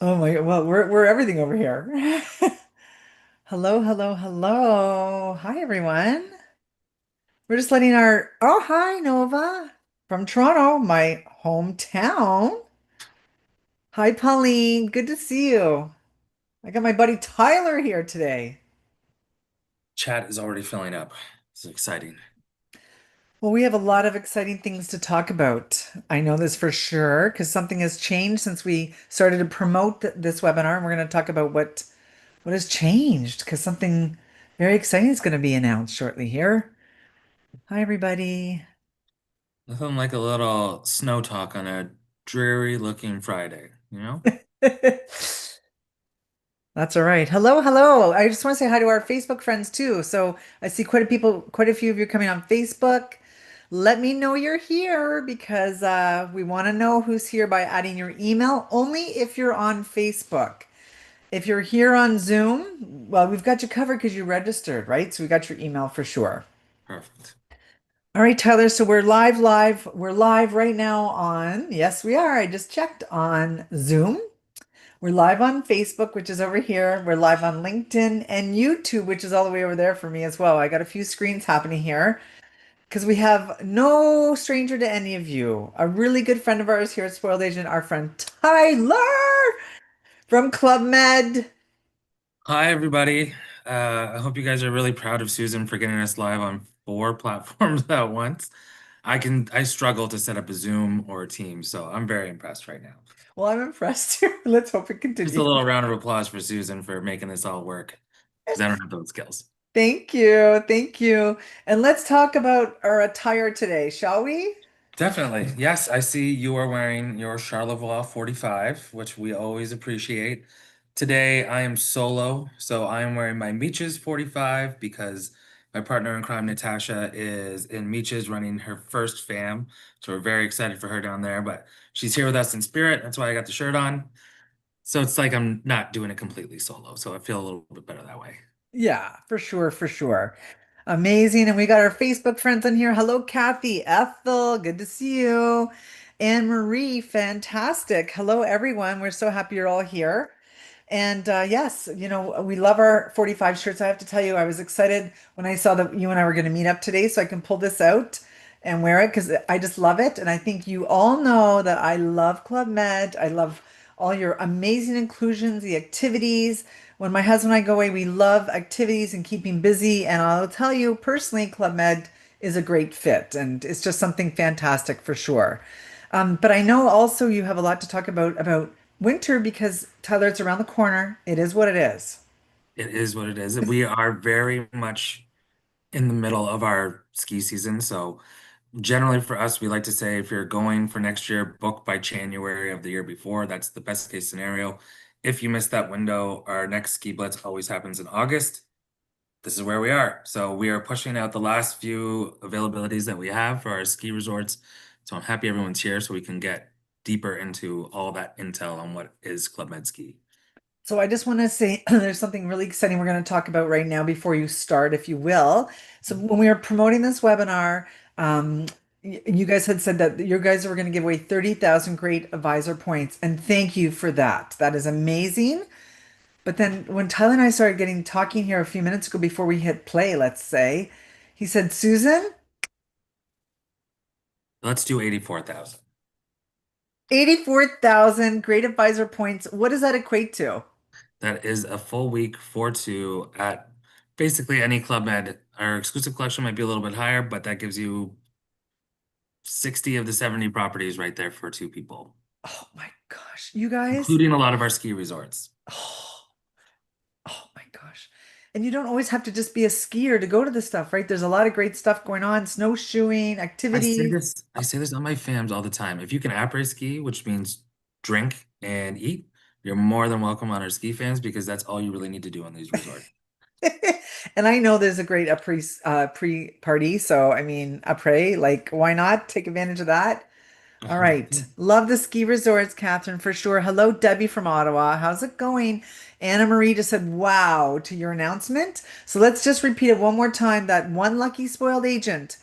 Oh my, well, we're everything over here. Hello, hello, hello. Hi, everyone. We're just letting our, oh, hi, Nova from Toronto, my hometown. Hi, Pauline. Good to see you. I got my buddy Tyler here today. Chat is already filling up. It's exciting. Well, we have a lot of exciting things to talk about. I know this for sure because something has changed since we started to promote this webinar, and we're going to talk about what has changed because something very exciting is going to be announced shortly here. Hi, everybody. Nothing like a little snow talk on a dreary looking Friday, you know? That's all right. Hello, hello. I just want to say hi to our Facebook friends too. So I see quite a few of you coming on Facebook. Let me know you're here because we want to know who's here by adding your email only if you're on Facebook. If you're here on Zoom, well, we've got you covered because you registered, right? So we got your email for sure. Perfect. All right, Tyler. So we're live. We're live right now on, yes, we are. I just checked on Zoom. We're live on Facebook, which is over here. We're live on LinkedIn and YouTube, which is all the way over there for me as well. I got a few screens happening here because we have no stranger to any of you. A really good friend of ours here at Spoiled Agent, our friend Tyler from Club Med. Hi, everybody. I hope you guys are really proud of Susan for getting us live on four platforms at once. I struggle to set up a Zoom or a team, so I'm very impressed right now. Well, I'm impressed here. Let's hope it Just a continues. little round of applause for Susan for making this all work, because I don't have those skills. Thank you. Thank you. And let's talk about our attire today, shall we? Definitely. Yes, I see you are wearing your Charlevoix 45, which we always appreciate. Today I am solo, so I am wearing my Meeches 45 because my partner in crime, Natasha, is in Meeches running her first fam. So we're very excited for her down there, but she's here with us in spirit. That's why I got the shirt on. So it's like I'm not doing it completely solo. So I feel a little bit better that way. Yeah, for sure, for sure. Amazing. And we got our Facebook friends on here. Hello, Kathy, Ethel, good to see you. Anne Marie, fantastic. Hello, everyone. We're so happy you're all here. And yes, we love our 45 shirts. I have to tell you, I was excited when I saw that you and I were going to meet up today so I can pull this out and wear it because I just love it. And I think you all know that I love Club Med. I love all your amazing inclusions, the activities. When my husband and I go away, we love activities and keeping busy. And I'll tell you personally, Club Med is a great fit and it's just something fantastic for sure. But I know also you have a lot to talk about winter because Tyler, it's around the corner. It is what it is. It is what it is. We are very much in the middle of our ski season. So generally for us, we like to say if you're going for next year, book by January of the year before. That's the best case scenario. If you miss that window, our next ski blitz always happens in August. This is where we are. So we are pushing out the last few availabilities that we have for our ski resorts. So I'm happy everyone's here so we can get deeper into all that intel on what is Club Med Ski. So I just want to say there's something really exciting we're going to talk about right now before you start, if you will. So when we were promoting this webinar, you guys had said that you guys were going to give away 30,000 great advisor points, and thank you for that. That is amazing. But then when Tyler and I started getting talking here a few minutes ago before we hit play, let's say, he said, Susan, Let's do 84,000. 84,000 great advisor points. What does that equate to? That is a full week for two at basically any Club Med. Our exclusive collection might be a little bit higher, but that gives you 60 of the 70 properties right there for two people, Oh my gosh, you guys. including a lot of our ski resorts. Oh, oh my gosh. And you don't always have to just be a skier to go to this stuff, right? There's a lot of great stuff going on, snowshoeing, activities. I say this on my fams all the time. If you can après ski, which means drink and eat, you're more than welcome on our ski fans because that's all you really need to do on these resorts. And I know there's a great pre-party, so I mean, après, like why not take advantage of that? All right. Love the ski resorts, Catherine, for sure. Hello, Debbie from Ottawa. How's it going? Anna Marie just said, wow, to your announcement. So let's just repeat it one more time that one lucky spoiled agent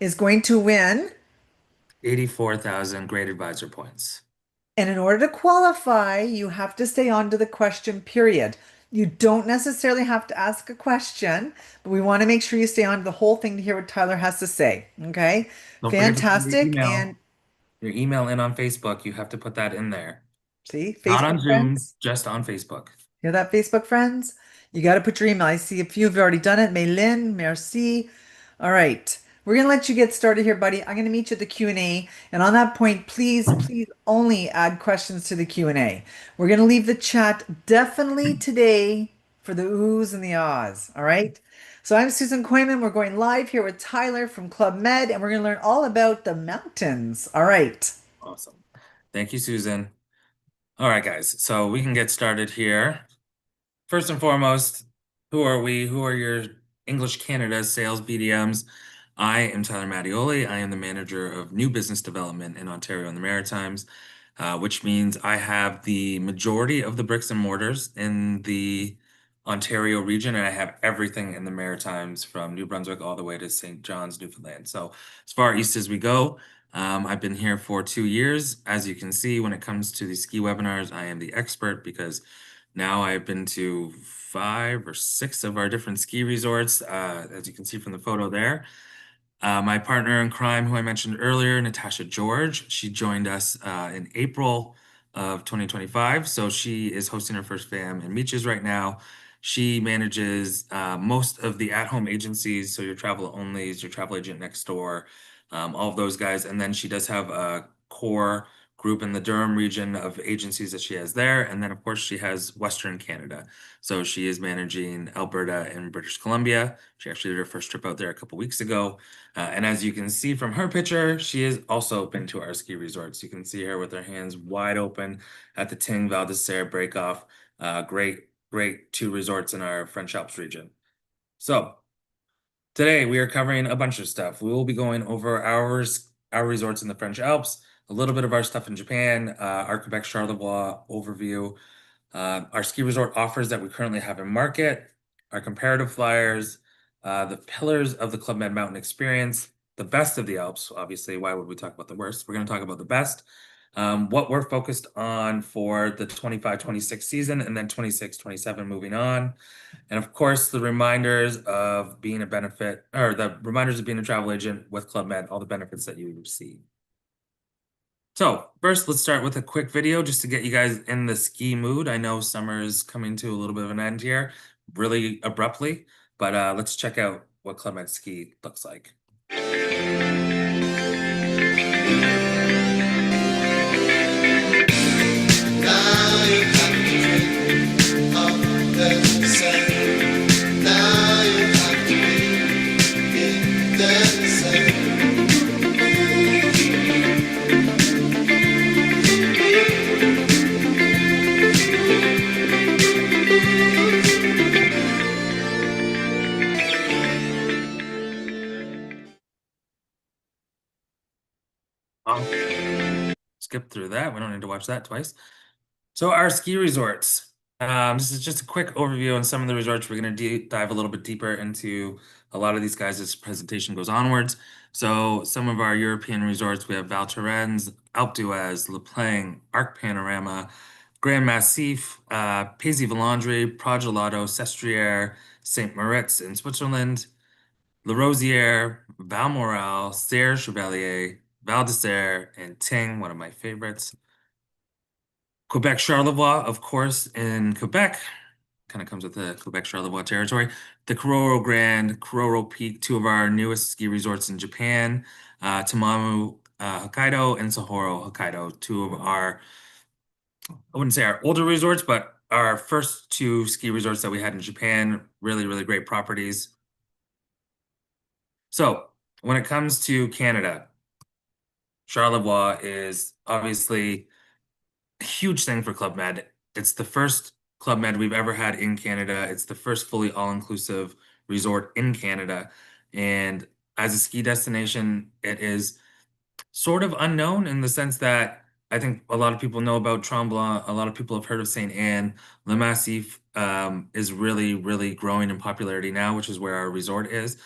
is going to win 84,000 great advisor points. And in order to qualify, you have to stay on to the question period. You don't necessarily have to ask a question, but we want to make sure you stay on to the whole thing to hear what Tyler has to say. Okay? Don't forget to put Fantastic. And your email in on Facebook. You have to put that in there. see, Not Facebook on Zoom, friends. just on Facebook. Hear that, Facebook friends? You got to put your email. I see a few have already done it. Maylin, merci. All right. We're going to let you get started here, buddy. I'm going to meet you at the Q&A. And on that point, please, please only add questions to the Q&A. We're going to leave the chat definitely today for the oohs and the ahs. All right. So I'm Susan Koyman. We're going live here with Tyler from Club Med, and we're going to learn all about the mountains. All right. Awesome. Thank you, Susan. All right, guys. So we can get started here. First and foremost, who are we? Who are your English Canada sales BDMs? I am Tyler Mattioli. I am the manager of new business development in Ontario and the Maritimes, which means I have the majority of the bricks and mortars in the Ontario region, and I have everything in the Maritimes from New Brunswick all the way to St. John's, Newfoundland. So as far east as we go, I've been here for 2 years. As you can see, when it comes to the ski webinars, I am the expert because now I've been to 5 or 6 of our different ski resorts, as you can see from the photo there. My partner in crime, who I mentioned earlier, Natasha George, she joined us in April of 2025. So she is hosting her first FAM in Beaches right now. She manages most of the at-home agencies, so your travel onlys, your travel agent next door, all of those guys. And then she does have a core group in the Durham region of agencies that she has there. And then, of course, she has Western Canada. So she is managing Alberta and British Columbia. She actually did her first trip out there a couple weeks ago. And as you can see from her picture, she has also been to our ski resorts. You can see her with her hands wide open at the Ting Val d'Isère breakoff. Great 2 resorts in our French Alps region. So today we are covering a bunch of stuff. We will be going over our resorts in the French Alps, a little bit of our stuff in Japan, our Quebec Charlevoix overview, our ski resort offers that we currently have in market, our comparative flyers, the pillars of the Club Med Mountain experience, the best of the Alps. Obviously, why would we talk about the worst? We're going to talk about the best. What we're focused on for the 25-26 season, and then 26-27 moving on. And of course, the reminders of being a benefit, or the reminders of being a travel agent with Club Med, all the benefits that you receive. So first, let's start with a quick video just to get you guys in the ski mood. I know summer is coming to a little bit of an end here, really abruptly, but let's check out what Club Med Ski looks like. Skip through that. We don't need to watch that twice. So our ski resorts. This is just a quick overview on some of the resorts. We're going to dive a little bit deeper into a lot of these guys as presentation goes onwards. So some of our European resorts, we have Val Thorens, Alpe d'Huez, Le Pleng, Arc Panorama, Grand Massif, Pays Valandre, Pragelato, Sestriere, Saint Moritz in Switzerland, La Rosière, Valmorel, Serre Chevalier, Val d'Isère, and Ting, one of my favorites. Quebec Charlevoix, of course, in Quebec, kind of comes with the Quebec Charlevoix territory. The Kororo Grand, Kororo Peak, 2 of our newest ski resorts in Japan. Tamamu, Hokkaido, and Sapporo, Hokkaido, 2 of our, I wouldn't say our older resorts, but our first 2 ski resorts that we had in Japan. Really, really great properties. So when it comes to Canada, Charlevoix is obviously a huge thing for Club Med. It's the first Club Med we've ever had in Canada. It's the first fully all-inclusive resort in Canada. And as a ski destination, it is sort of unknown in the sense that I think a lot of people know about Tremblant. A lot of people have heard of St. Anne. Le Massif is really, really growing in popularity now, which is where our resort is.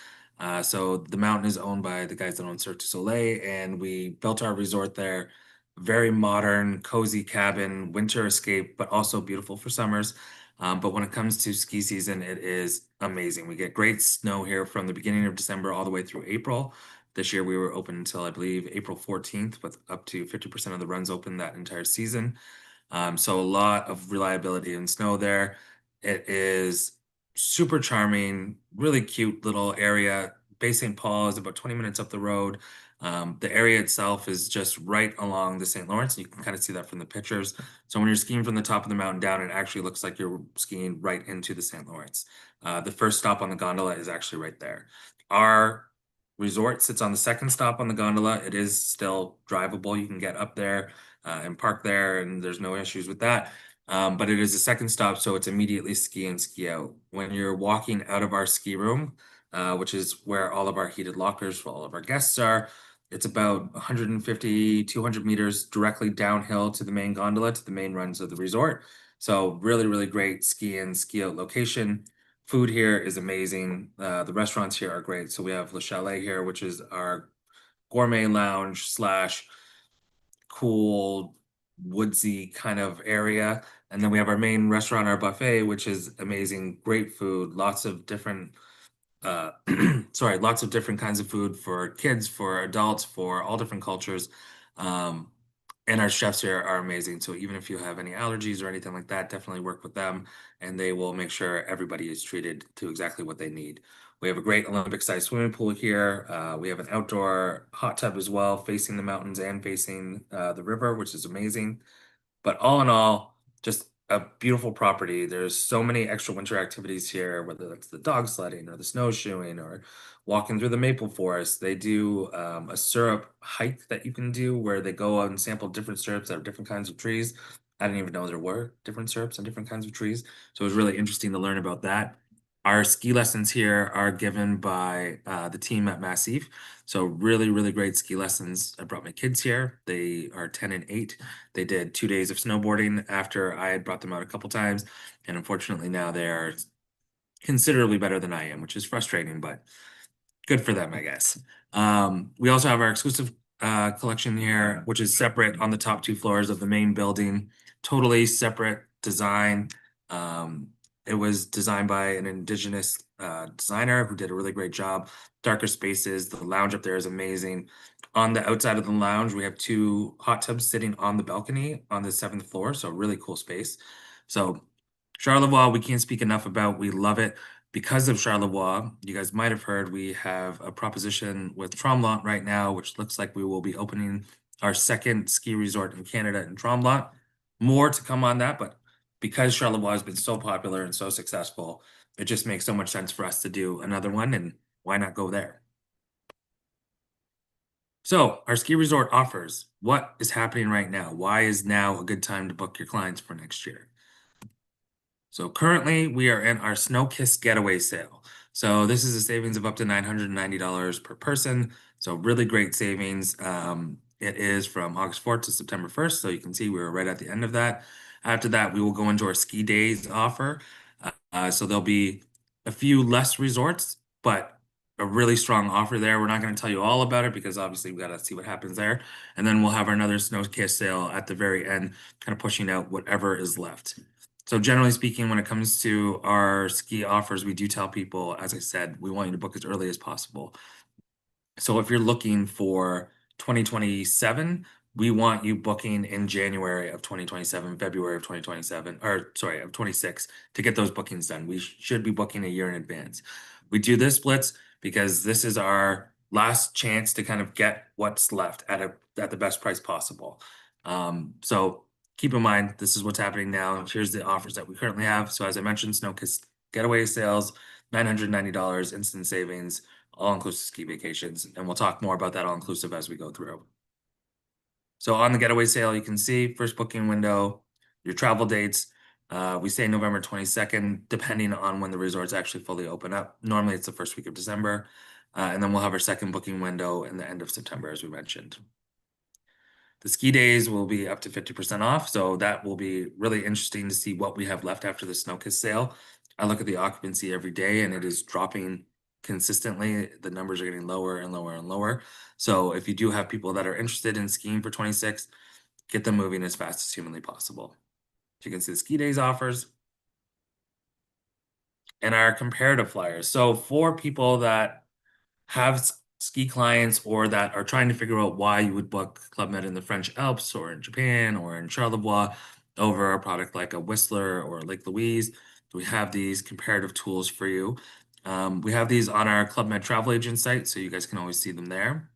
So the mountain is owned by the guys that own Cirque du Soleil, and we built our resort there very modern, cozy cabin, winter escape, but also beautiful for summers. But when it comes to ski season, it is amazing. We get great snow here from the beginning of December all the way through April. This year we were open until I believe April 14th, with up to 50% of the runs open that entire season. So a lot of reliability and snow there. It is super charming, really cute little area. Bay St. Paul is about 20 minutes up the road. The area itself is just right along the St. Lawrence. You can kind of see that from the pictures. So when you're skiing from the top of the mountain down, it actually looks like you're skiing right into the St. Lawrence. The first stop on the gondola is actually right there. Our resort sits on the second stop on the gondola. It is still drivable. You can get up there and park there, and there's no issues with that. But it is a second stop, so it's immediately ski in, ski out. When you're walking out of our ski room, which is where all of our heated lockers for all of our guests are, it's about 150, 200 meters directly downhill to the main gondola, to the main runs of the resort. So really, really great ski in, ski out location. Food here is amazing. The restaurants here are great. So we have Le Chalet here, which is our gourmet lounge slash cool, woodsy kind of area. And then we have our main restaurant, our buffet, which is amazing, great food, lots of different uh sorry, lots of different kinds of food for kids, for adults, for all different cultures. Um and our chefs here are amazing. So even if you have any allergies or anything like that, definitely work with them and they will make sure everybody is treated to exactly what they need. We have a great Olympic-sized swimming pool here. We have an outdoor hot tub as well, facing the mountains and facing the river, which is amazing. But all in all, just a beautiful property. There's so many extra winter activities here, whether that's the dog sledding or the snowshoeing or walking through the maple forest. They do a syrup hike that you can do where they go out and sample different syrups out of different kinds of trees. I didn't even know there were different syrups and different kinds of trees. So it was really interesting to learn about that. Our ski lessons here are given by the team at Massif. So really, really great ski lessons. I brought my kids here. They are 10 and 8. They did 2 days of snowboarding after I had brought them out a couple times. And unfortunately, now they are considerably better than I am, which is frustrating, but good for them, I guess. We also have our exclusive collection here, which is separate on the top two floors of the main building, totally separate design. Um, it was designed by an indigenous designer who did a really great job. Darker spaces, the lounge up there is amazing. On the outside of the lounge, we have two hot tubs sitting on the balcony on the seventh floor, so really cool space. So Charlevoix, we can't speak enough about. We love it because of Charlevoix. You guys might have heard we have a proposition with Tremblant right now, which looks like we will be opening our second ski resort in Canada in Tremblant. More to come on that, but because Charlevoix has been so popular and so successful, it just makes so much sense for us to do another one, and why not go there? So, our ski resort offers. What is happening right now? Why is now a good time to book your clients for next year? So currently we are in our Snow Kiss Getaway sale. So this is a savings of up to $990 per person. So really great savings. It is from August 4th to September 1st. So you can see we were right at the end of that. After that, we will go into our ski days offer. So there'll be a few less resorts, but a really strong offer there. We're not going to tell you all about it because obviously we got to see what happens there. And then we'll have another Snow Kiss sale at the very end, kind of pushing out whatever is left. So generally speaking, when it comes to our ski offers, we do tell people, as I said, we want you to book as early as possible. So if you're looking for 2027, we want you booking in January of 2027, February of 2027, or sorry, of 26 to get those bookings done. We should be booking a year in advance. We do this splits because this is our last chance to kind of get what's left at the best price possible. So keep in mind, this is what's happening now. Here's the offers that we currently have. So as I mentioned, Snow Kiss Getaway sales, $990 instant savings, all-inclusive ski vacations, and we'll talk more about that all-inclusive as we go through. So on the getaway sale, you can see first booking window, your travel dates. We say November 22nd, depending on when the resorts actually fully open up. Normally it's the first week of December. And then we'll have our second booking window in the end of September, as we mentioned. The ski days will be up to 50% off, so that will be really interesting to see what we have left after the Snow Kiss sale. I look at the occupancy every day and it is dropping consistently. The numbers are getting lower and lower and lower. So if you do have people that are interested in skiing for 26, get them moving as fast as humanly possible. So you can see the ski days offers and our comparative flyers. So for people that have ski clients or that are trying to figure out why you would book Club Med in the French Alps or in Japan or in Charlevoix over a product like a Whistler or Lake Louise, we have these comparative tools for you. We have these on our Club Med travel agent site, so you guys can always see them there.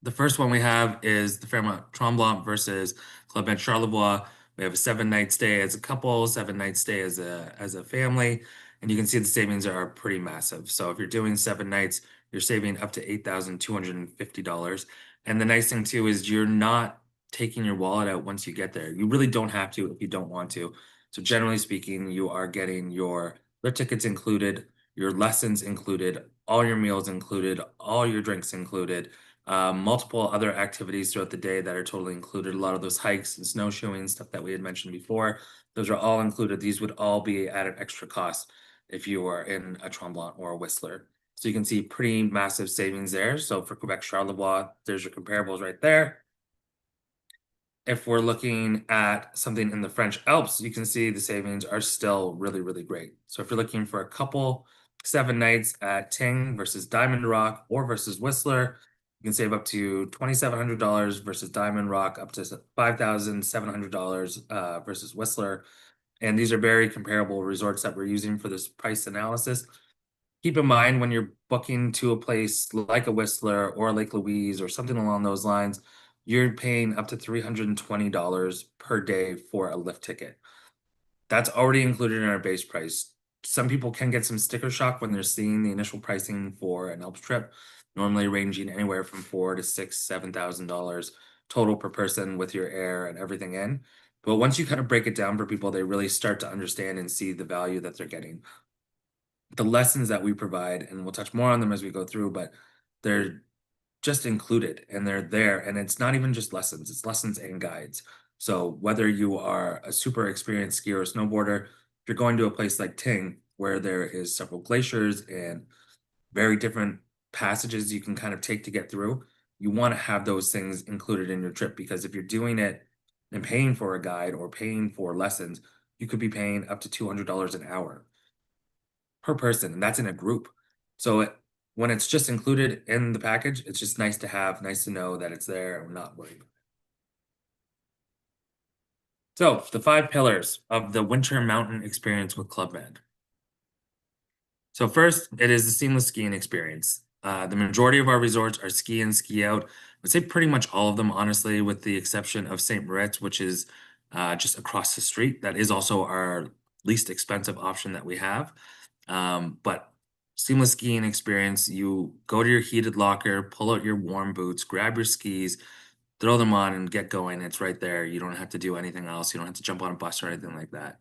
The first one we have is the Fairmont Tremblant versus Club Med Charlevoix. We have a 7 night stay as a couple, 7 night stay as a family, and you can see the savings are pretty massive. So if you're doing 7 nights, you're saving up to $8,250. And the nice thing too is you're not taking your wallet out once you get there. You really don't have to if you don't want to. So generally speaking, you are getting your lift tickets included, your lessons included, all your meals included, all your drinks included, multiple other activities throughout the day that are totally included. A lot of those hikes and snowshoeing, stuff that we had mentioned before, those are all included. These would all be at an extra cost if you are in a Tremblant or a Whistler. So you can see pretty massive savings there. So for Quebec Charlevoix, there's your comparables right there. If we're looking at something in the French Alps, you can see the savings are still really, really great. So if you're looking for a couple 7 nights at Ting versus Diamond Rock or versus Whistler, you can save up to $2,700 versus Diamond Rock, up to $5,700 versus Whistler. And these are very comparable resorts that we're using for this price analysis. Keep in mind when you're booking to a place like a Whistler or Lake Louise or something along those lines, you're paying up to $320 per day for a lift ticket. That's already included in our base price. Some people can get some sticker shock when they're seeing the initial pricing for an Alps trip, normally ranging anywhere from $4 to $6, $7,000 total per person with your air and everything in. But once you kind of break it down for people, they really start to understand and see the value that they're getting. The lessons that we provide, and we'll touch more on them as we go through, but they're just included and they're there. And it's not even just lessons, it's lessons and guides. So whether you are a super experienced skier or snowboarder, if you're going to a place like Ting, where there is several glaciers and very different passages you can kind of take to get through, you want to have those things included in your trip, because if you're doing it and paying for a guide or paying for lessons, you could be paying up to $200 an hour per person, and that's in a group. So when it's just included in the package, it's just nice to have, nice to know that it's there and we're not worried. So the 5 pillars of the winter mountain experience with Club Med. So first, it is the seamless skiing experience. The majority of our resorts are ski in, ski out. I would say pretty much all of them, honestly, with the exception of St. Moritz, which is just across the street. That is also our least expensive option that we have. But seamless skiing experience, you go to your heated locker, pull out your warm boots, grab your skis, throw them on and get going. It's right there. You don't have to do anything else. You don't have to jump on a bus or anything like that.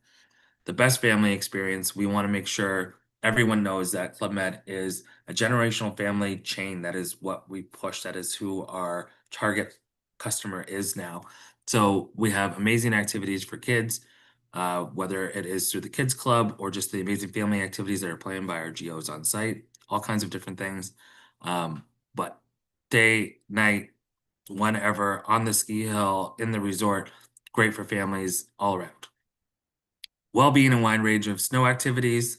The best family experience, we want to make sure everyone knows that Club Med is a generational family chain. That is what we push. That is who our target customer is now. So we have amazing activities for kids, whether it is through the kids club or just the amazing family activities that are planned by our GOs on site, all kinds of different things. But day, night, whenever on the ski hill, in the resort, great for families all around. Well-being and wide range of snow activities.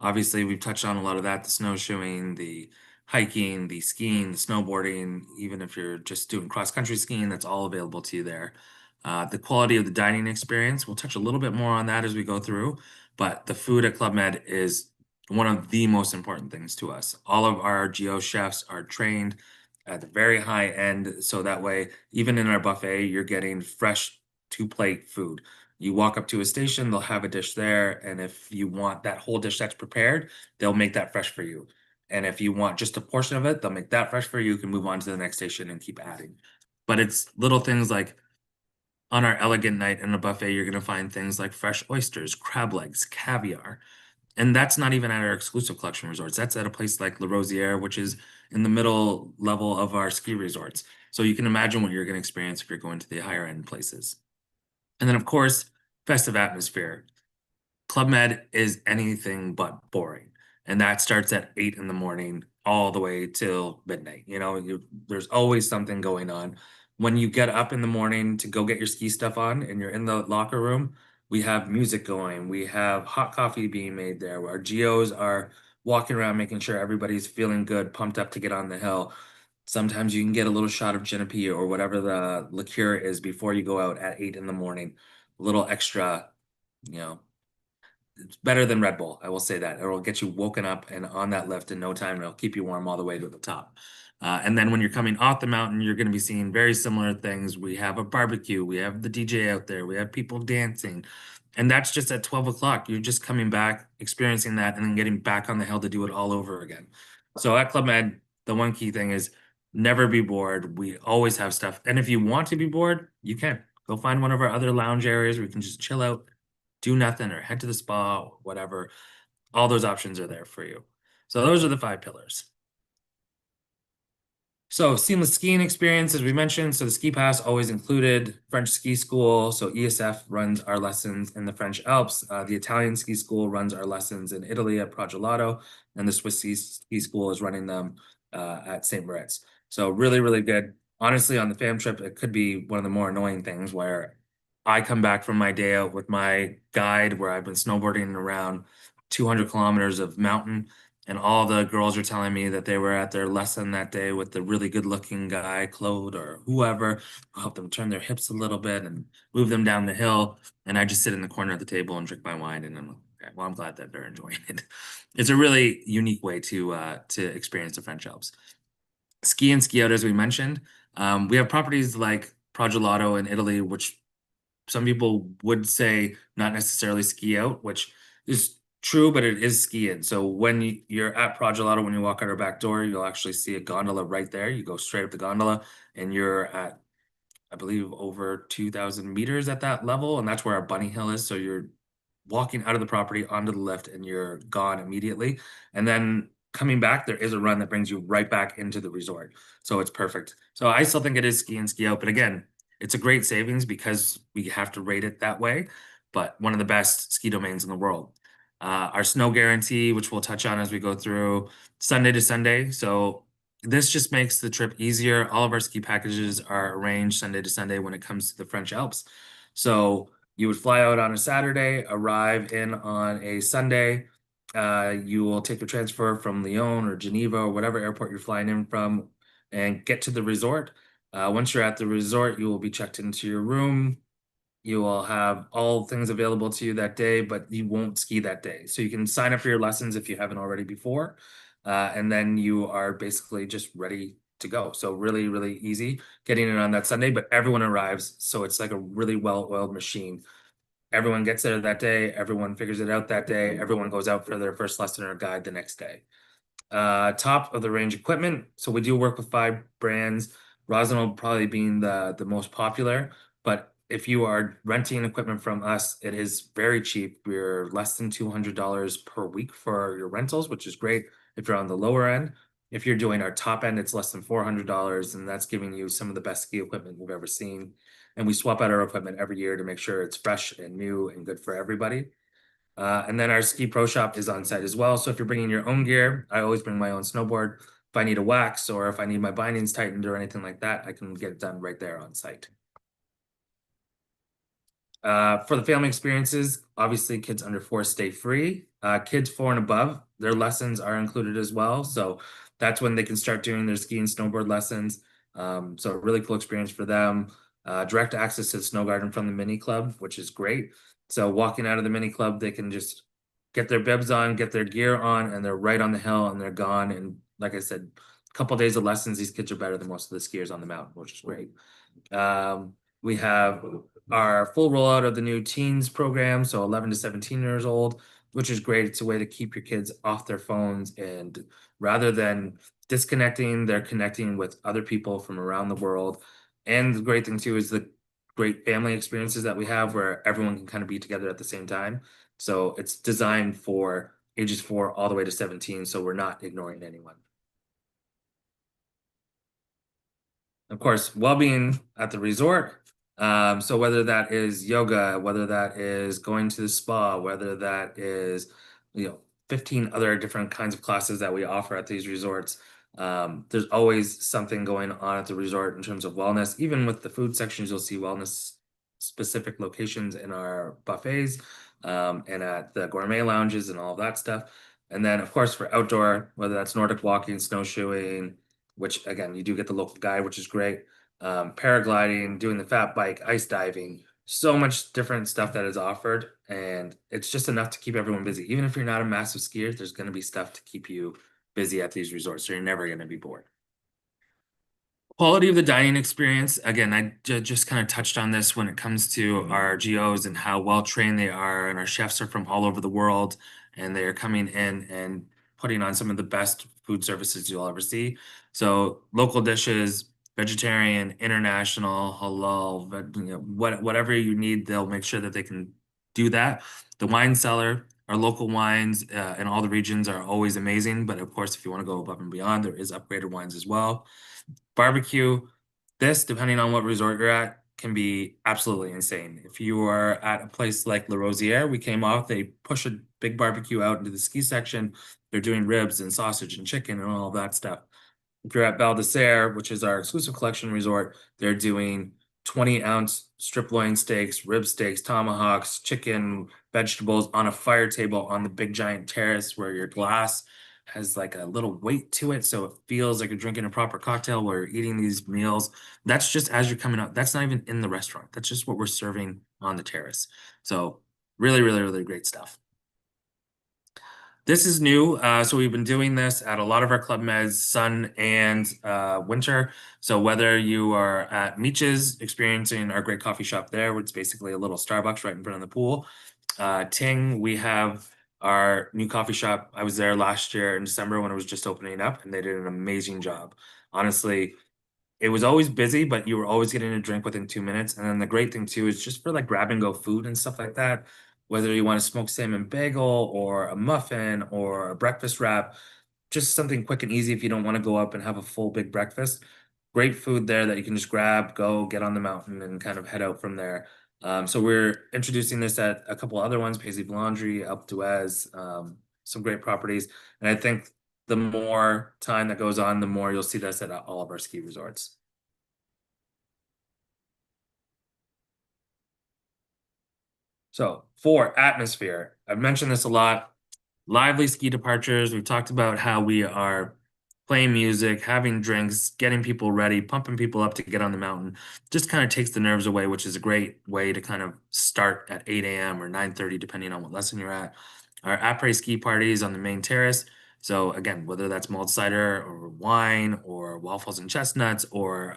Obviously, we've touched on a lot of that, the snowshoeing, the hiking, the skiing, the snowboarding, even if you're just doing cross-country skiing, that's all available to you there. The quality of the dining experience, we'll touch a little bit more on that as we go through, but the food at Club Med is one of the most important things to us. All of our GO chefs are trained at the very high end, so that way, even in our buffet, you're getting fresh to plate food. You walk up to a station, they'll have a dish there, and if you want that whole dish that's prepared, they'll make that fresh for you. And if you want just a portion of it, they'll make that fresh for you. You can move on to the next station and keep adding. But it's little things like on our elegant night in a buffet, you're going to find things like fresh oysters, crab legs, caviar. And that's not even at our exclusive collection resorts. That's at a place like La Rosière, which is in the middle level of our ski resorts. So you can imagine what you're going to experience if you're going to the higher end places. And then, of course, festive atmosphere. Club Med is anything but boring. And that starts at 8 in the morning all the way till midnight. There's always something going on. When you get up in the morning to go get your ski stuff on and you're in the locker room, we have music going. We have hot coffee being made there. Our GOs are walking around making sure everybody's feeling good, pumped up to get on the hill. Sometimes you can get a little shot of Genepi or whatever the liqueur is before you go out at 8 in the morning. A little extra, you know, it's better than Red Bull. I will say that. It'll get you woken up and on that lift in no time, and it'll keep you warm all the way to the top. And then when you're coming off the mountain, you're going to be seeing very similar things. We have a barbecue, we have the DJ out there, we have people dancing. And that's just at 12 o'clock. You're just coming back, experiencing that, and then getting back on the hill to do it all over again. So at Club Med, the one key thing is never be bored. We always have stuff. And if you want to be bored, you can. Go find one of our other lounge areas where you can just chill out, do nothing, or head to the spa or whatever. All those options are there for you. So those are the 5 pillars. So seamless skiing experience, as we mentioned, so the ski pass always included French ski school. So ESF runs our lessons in the French Alps. The Italian ski school runs our lessons in Italy at Progelato, and the Swiss ski school is running them at St. Moritz. So really, really good. Honestly, on the fam trip, it could be one of the more annoying things where I come back from my day out with my guide where I've been snowboarding around 200 kilometers of mountain, and all the girls are telling me that they were at their lesson that day with the really good looking guy, Claude or whoever, who helped them turn their hips a little bit and move them down the hill. And I just sit in the corner of the table and drink my wine. And I'm like, okay, well, I'm glad that they're enjoying it. It's a really unique way to experience the French Alps. Ski and ski out, as we mentioned. We have properties like Progelato in Italy, which some people would say not necessarily ski out, which is true, but it is ski in. So when you're at Progelato, when you walk out our back door, you'll actually see a gondola right there. You go straight up the gondola and you're at, I believe, over 2,000 meters at that level. And that's where our bunny hill is. So you're walking out of the property onto the lift and you're gone immediately. And then coming back, there is a run that brings you right back into the resort. So it's perfect. So I still think it is ski and ski out. But again, it's a great savings because we have to rate it that way. But one of the best ski domains in the world. Our snow guarantee, which we'll touch on as we go through Sunday to Sunday. So this just makes the trip easier. All of our ski packages are arranged Sunday to Sunday when it comes to the French Alps. So you would fly out on a Saturday, arrive in on a Sunday. You will take a transfer from Lyon or Geneva or whatever airport you're flying in from and get to the resort. Once you're at the resort, you will be checked into your room. You will have all things available to you that day, but you won't ski that day. So you can sign up for your lessons if you haven't already before. And then you are basically just ready to go. So really, really easy getting it on that Sunday, but everyone arrives. So it's like a really well-oiled machine. Everyone gets there that day. Everyone figures it out that day. Everyone goes out for their first lesson or guide the next day. Top of the range equipment. So we do work with 5 brands. Rosinal probably being the most popular, but if you are renting equipment from us, it is very cheap. We're less than $200 per week for your rentals, which is great if you're on the lower end. If you're doing our top end, it's less than $400, and that's giving you some of the best ski equipment we've ever seen. And we swap out our equipment every year to make sure it's fresh and new and good for everybody. And then our ski pro shop is on site as well. So if you're bringing your own gear, I always bring my own snowboard. If I need a wax or if I need my bindings tightened or anything like that, I can get it done right there on site. For the family experiences, obviously kids under 4 stay free. Kids 4 and above, their lessons are included as well. So that's when they can start doing their ski and snowboard lessons. So a really cool experience for them. Direct access to the snow garden from the mini club, which is great. So walking out of the mini club, they can just get their bibs on, get their gear on, and they're right on the hill and they're gone. And like I said, a couple days of lessons, these kids are better than most of the skiers on the mountain, which is great. We have our full rollout of the new teens program, so 11 to 17 years old, which is great. It's a way to keep your kids off their phones, and rather than disconnecting, they're connecting with other people from around the world. And the great thing too is the great family experiences that we have where everyone can kind of be together at the same time. So it's designed for ages 4 all the way to 17, so we're not ignoring anyone. Of course, well-being at the resort. So whether that is yoga, whether that is going to the spa, whether that is, 15 other different kinds of classes that we offer at these resorts. There's always something going on at the resort in terms of wellness. Even with the food sections, you'll see wellness specific locations in our buffets, and at the gourmet lounges and all of that stuff. And then, of course, for outdoor, whether that's Nordic walking, snowshoeing, which again, you do get the local guide, which is great, paragliding, doing the fat bike, ice diving, so much different stuff that is offered. And it's just enough to keep everyone busy. Even if you're not a massive skier, there's going to be stuff to keep you busy at these resorts, so you're never going to be bored. Quality of the dining experience. Again, I just kind of touched on this when it comes to our GOs and how well trained they are, and our chefs are from all over the world, and they are coming in and putting on some of the best food services you'll ever see. So local dishes, vegetarian, international, halal, whatever you need, they'll make sure that they can do that. The wine cellar, our local wines in all the regions are always amazing, but of course, if you want to go above and beyond, there is upgraded wines as well. Barbecue, this, depending on what resort you're at, can be absolutely insane. If you are at a place like La Rosière, we came off, they push a big barbecue out into the ski section. They're doing ribs and sausage and chicken and all of that stuff. If you're at Val d'Isere, which is our exclusive collection resort, they're doing 20-ounce strip loin steaks, rib steaks, tomahawks, chicken, vegetables on a fire table on the big giant terrace where your glass has like a little weight to it. So it feels like you're drinking a proper cocktail while you're eating these meals. That's just as you're coming out. That's not even in the restaurant. That's just what we're serving on the terrace. So really, really, really great stuff. This is new. So we've been doing this at a lot of our Club Meds, sun and winter. So whether you are at Meech's experiencing our great coffee shop there, which is basically a little Starbucks right in front of the pool. Ting, we have our new coffee shop. I was there last year in December when it was just opening up, and they did an amazing job. Honestly, it was always busy, but you were always getting a drink within 2 minutes. And then the great thing too is just for like grab and go food and stuff like that, whether you want a smoked salmon bagel or a muffin or a breakfast wrap, just something quick and easy if you don't want to go up and have a full big breakfast. Great food there that you can just grab, go get on the mountain and kind of head out from there. So we're introducing this at a couple other ones, Paisley Boulangerie, Alpe d'Huez, some great properties. And I think the more time that goes on, the more you'll see this at all of our ski resorts. So for atmosphere, I've mentioned this a lot. Lively ski departures. We've talked about how we are playing music, having drinks, getting people ready, pumping people up to get on the mountain. Just kind of takes the nerves away, which is a great way to kind of start at 8 a.m. or 9:30, depending on what lesson you're at. Our après ski parties on the main terrace. So again, whether that's mulled cider or wine or waffles and chestnuts or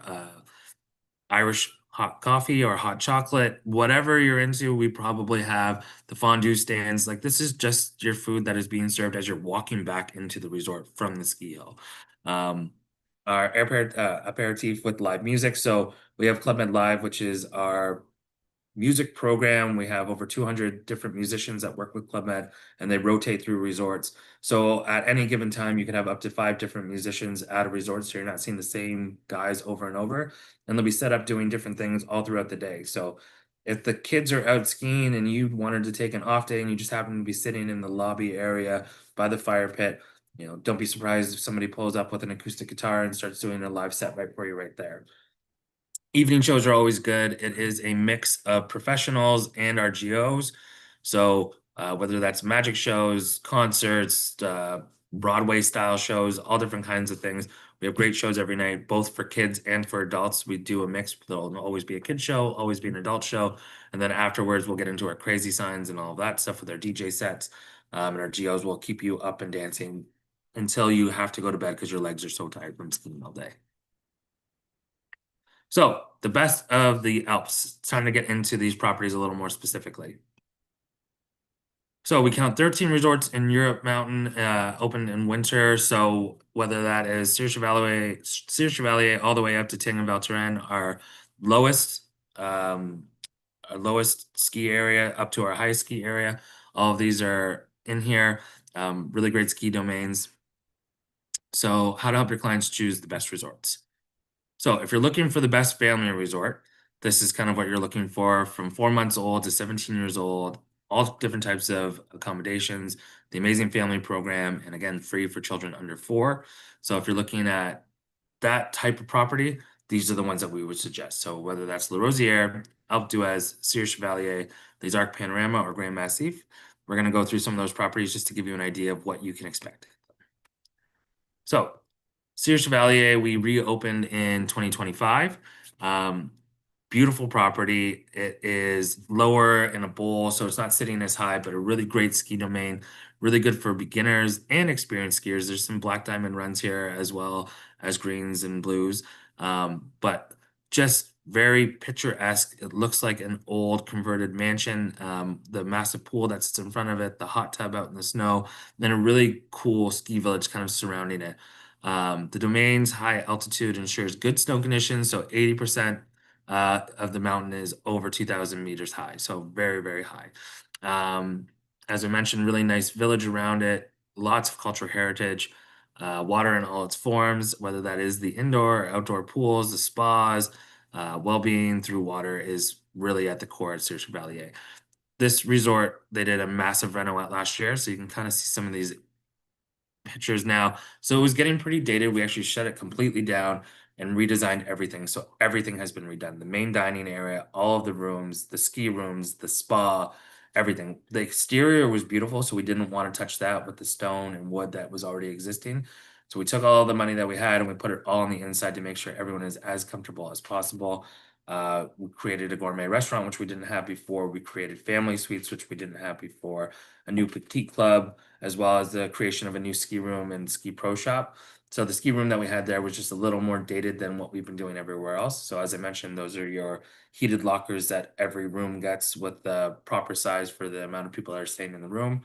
Irish hot coffee or hot chocolate, whatever you're into, we probably have the fondue stands. Like this is just your food that is being served as you're walking back into the resort from the ski hill. Um, our aperitif with live music. So we have Club Med Live, which is our music program. We have over 200 different musicians that work with Club Med, and they rotate through resorts. So at any given time, you can have up to 5 different musicians at a resort. So you're not seeing the same guys over and over, and they'll be set up doing different things all throughout the day. So if the kids are out skiing and you wanted to take an off day and you just happen to be sitting in the lobby area by the fire pit, don't be surprised if somebody pulls up with an acoustic guitar and starts doing a live set right for you right there. Evening shows are always good. It is a mix of professionals and our GOs. So whether that's magic shows, concerts, Broadway style shows, all different kinds of things. We have great shows every night, both for kids and for adults. We do a mix. There'll always be a kid show, always be an adult show. And then afterwards, we'll get into our crazy signs and all of that stuff with our DJ sets. And our GOs will keep you up and dancing until you have to go to bed because your legs are so tired from skiing all day. So the best of the Alps. It's time to get into these properties a little more specifically. So we count 13 resorts in Europe Mountain, open in winter. So whether that is Cire Chevalier all the way up to Tignes and Val Thorens, lowest, um, our lowest ski area up to our highest ski area. All of these are in here. Really great ski domains. So how to help your clients choose the best resorts. So if you're looking for the best family resort, this is kind of what you're looking for from 4 months old to 17 years old, all different types of accommodations, the amazing family program, and again, free for children under 4. So if you're looking at that type of property, these are the ones that we would suggest. So whether that's La Rosière, Alpe d'Huez, Sir Chevalier, Les Arcs Panorama, or Grand Massif, we're going to go through some of those properties just to give you an idea of what you can expect. So Sir Chevalier, we reopened in 2025. Um, Beautiful property. It is lower in a bowl, so it's not sitting as high, but a really great ski domain. Really good for beginners and experienced skiers. There's some black diamond runs here as well as greens and blues. But just very picturesque. It looks like an old converted mansion. The massive pool that sits in front of it, the hot tub out in the snow, then a really cool ski village kind of surrounding it. The domain's high altitude ensures good snow conditions, so 80% of the mountain is over 2,000 meters high, so very, very high. Um, as I mentioned, really nice village around it, lots of cultural heritage, water in all its forms, whether that is the indoor or outdoor pools, the spas, well-being through water is really at the core of Sur Chevalier. This resort, they did a massive reno out last year, so you can kind of see some of these pictures now. So it was getting pretty dated. We actually shut it completely down and redesigned everything. So everything has been redone. The main dining area, all of the rooms, the ski rooms, the spa, everything. The exterior was beautiful, so we didn't want to touch that with the stone and wood that was already existing. So we took all the money that we had and we put it all on the inside to make sure everyone is as comfortable as possible. We created a gourmet restaurant, which we didn't have before. We created family suites, which we didn't have before. A new petite club, as well as the creation of a new ski room and ski pro shop. So the ski room that we had there was just a little more dated than what we've been doing everywhere else. So as I mentioned, those are your heated lockers that every room gets with the proper size for the amount of people that are staying in the room.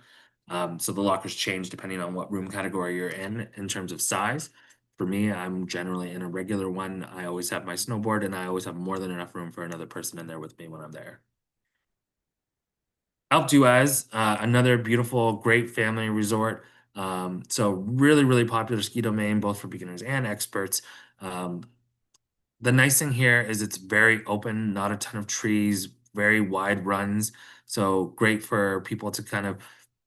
So the lockers change depending on what room category you're in terms of size. For me, I'm generally in a regular one. I always have my snowboard and I always have more than enough room for another person in there with me when I'm there. Alpe d'Huez, another beautiful, great family resort. So really, really popular ski domain, both for beginners and experts. Um, the nice thing here is it's very open, not a ton of trees, very wide runs. So great for people to kind of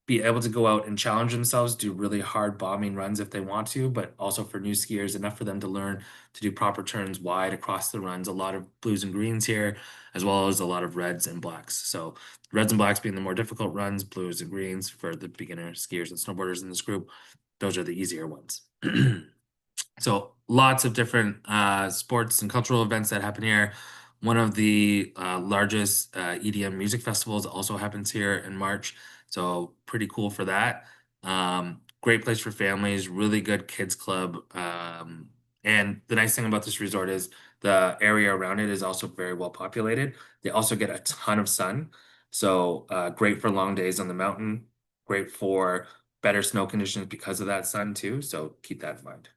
be able to go out and challenge themselves, do really hard bombing runs if they want to, but also for new skiers, enough for them to learn to do proper turns wide across the runs. A lot of blues and greens here, as well as a lot of reds and blacks. So reds and blacks being the more difficult runs, blues and greens for the beginner skiers and snowboarders in this group. Those are the easier ones. So lots of different sports and cultural events that happen here. One of the largest EDM music festivals also happens here in March. So pretty cool for that. Great place for families, really good kids club. And the nice thing about this resort is the area around it is also very well populated. They also get a ton of sun. So great for long days on the mountain, great for better snow conditions because of that sun too. So keep that in mind.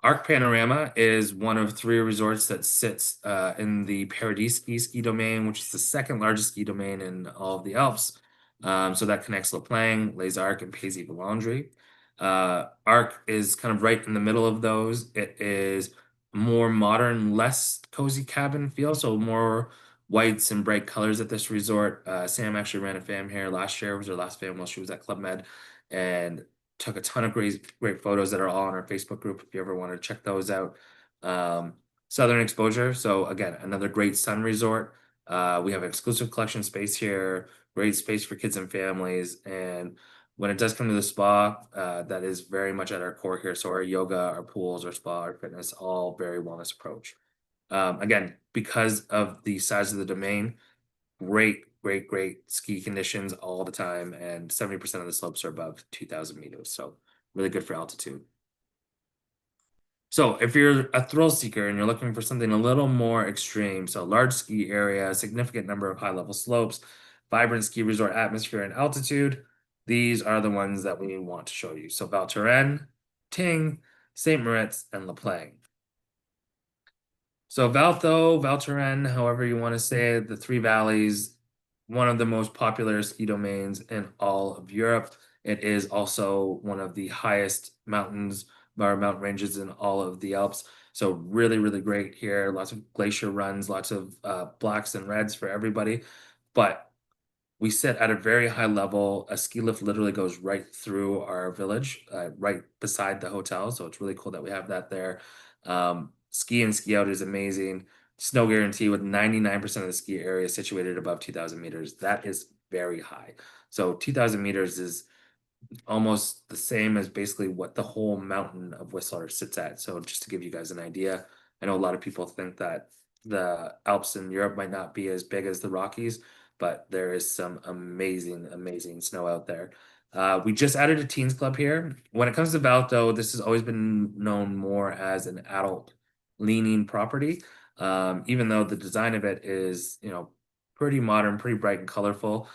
Arc Panorama is one of 3 resorts that sits in the Paradis ski domain, which is the second largest ski domain in all of the Alps. So that connects La Plagne, Les Arcs, and Pays Valandry. Arc is kind of right in the middle of those. It is more modern, less cozy cabin feel, so more whites and bright colors at this resort. Sam actually ran a fam here last year. It was her last fam while she was at Club Med, and took a ton of great photos that are all on our Facebook group if you ever want to check those out. Um, Southern Exposure. So again, another great sun resort. We have exclusive collection space here, great space for kids and families. And when it does come to the spa, that is very much at our core here. So our yoga, our pools, our spa, our fitness, all very wellness approach. Again, because of the size of the domain, great ski conditions all the time, and 70% of the slopes are above 2,000 meters. So really good for altitude. So if you're a thrill seeker and you're looking for something a little more extreme, so large ski area, significant number of high level slopes, vibrant ski resort atmosphere and altitude, these are the ones that we want to show you. So Val Thorens, Ting, St. Moritz, and La Plagne. So Valtho, Val Thorens, however you want to say it, the Three Valleys, one of the most popular ski domains in all of Europe. It is also one of the highest mountains or mountain ranges in all of the Alps. So really, really great here. Lots of glacier runs, lots of blacks and reds for everybody. but we sit at a very high level. A ski lift literally goes right through our village, right beside the hotel. So it's really cool that we have that there. Ski and ski out is amazing. Snow guarantee with 99% of the ski area situated above 2,000 meters. That is very high. So 2,000 meters is almost the same as basically what the whole mountain of Whistler sits at. So just to give you guys an idea, I know a lot of people think that the Alps in Europe might not be as big as the Rockies, but there is some amazing, amazing snow out there. We just added a teens club here. When it comes to Vault, though, this has always been known more as an adult leaning property. Even though the design of it is, pretty modern, pretty bright and colorful.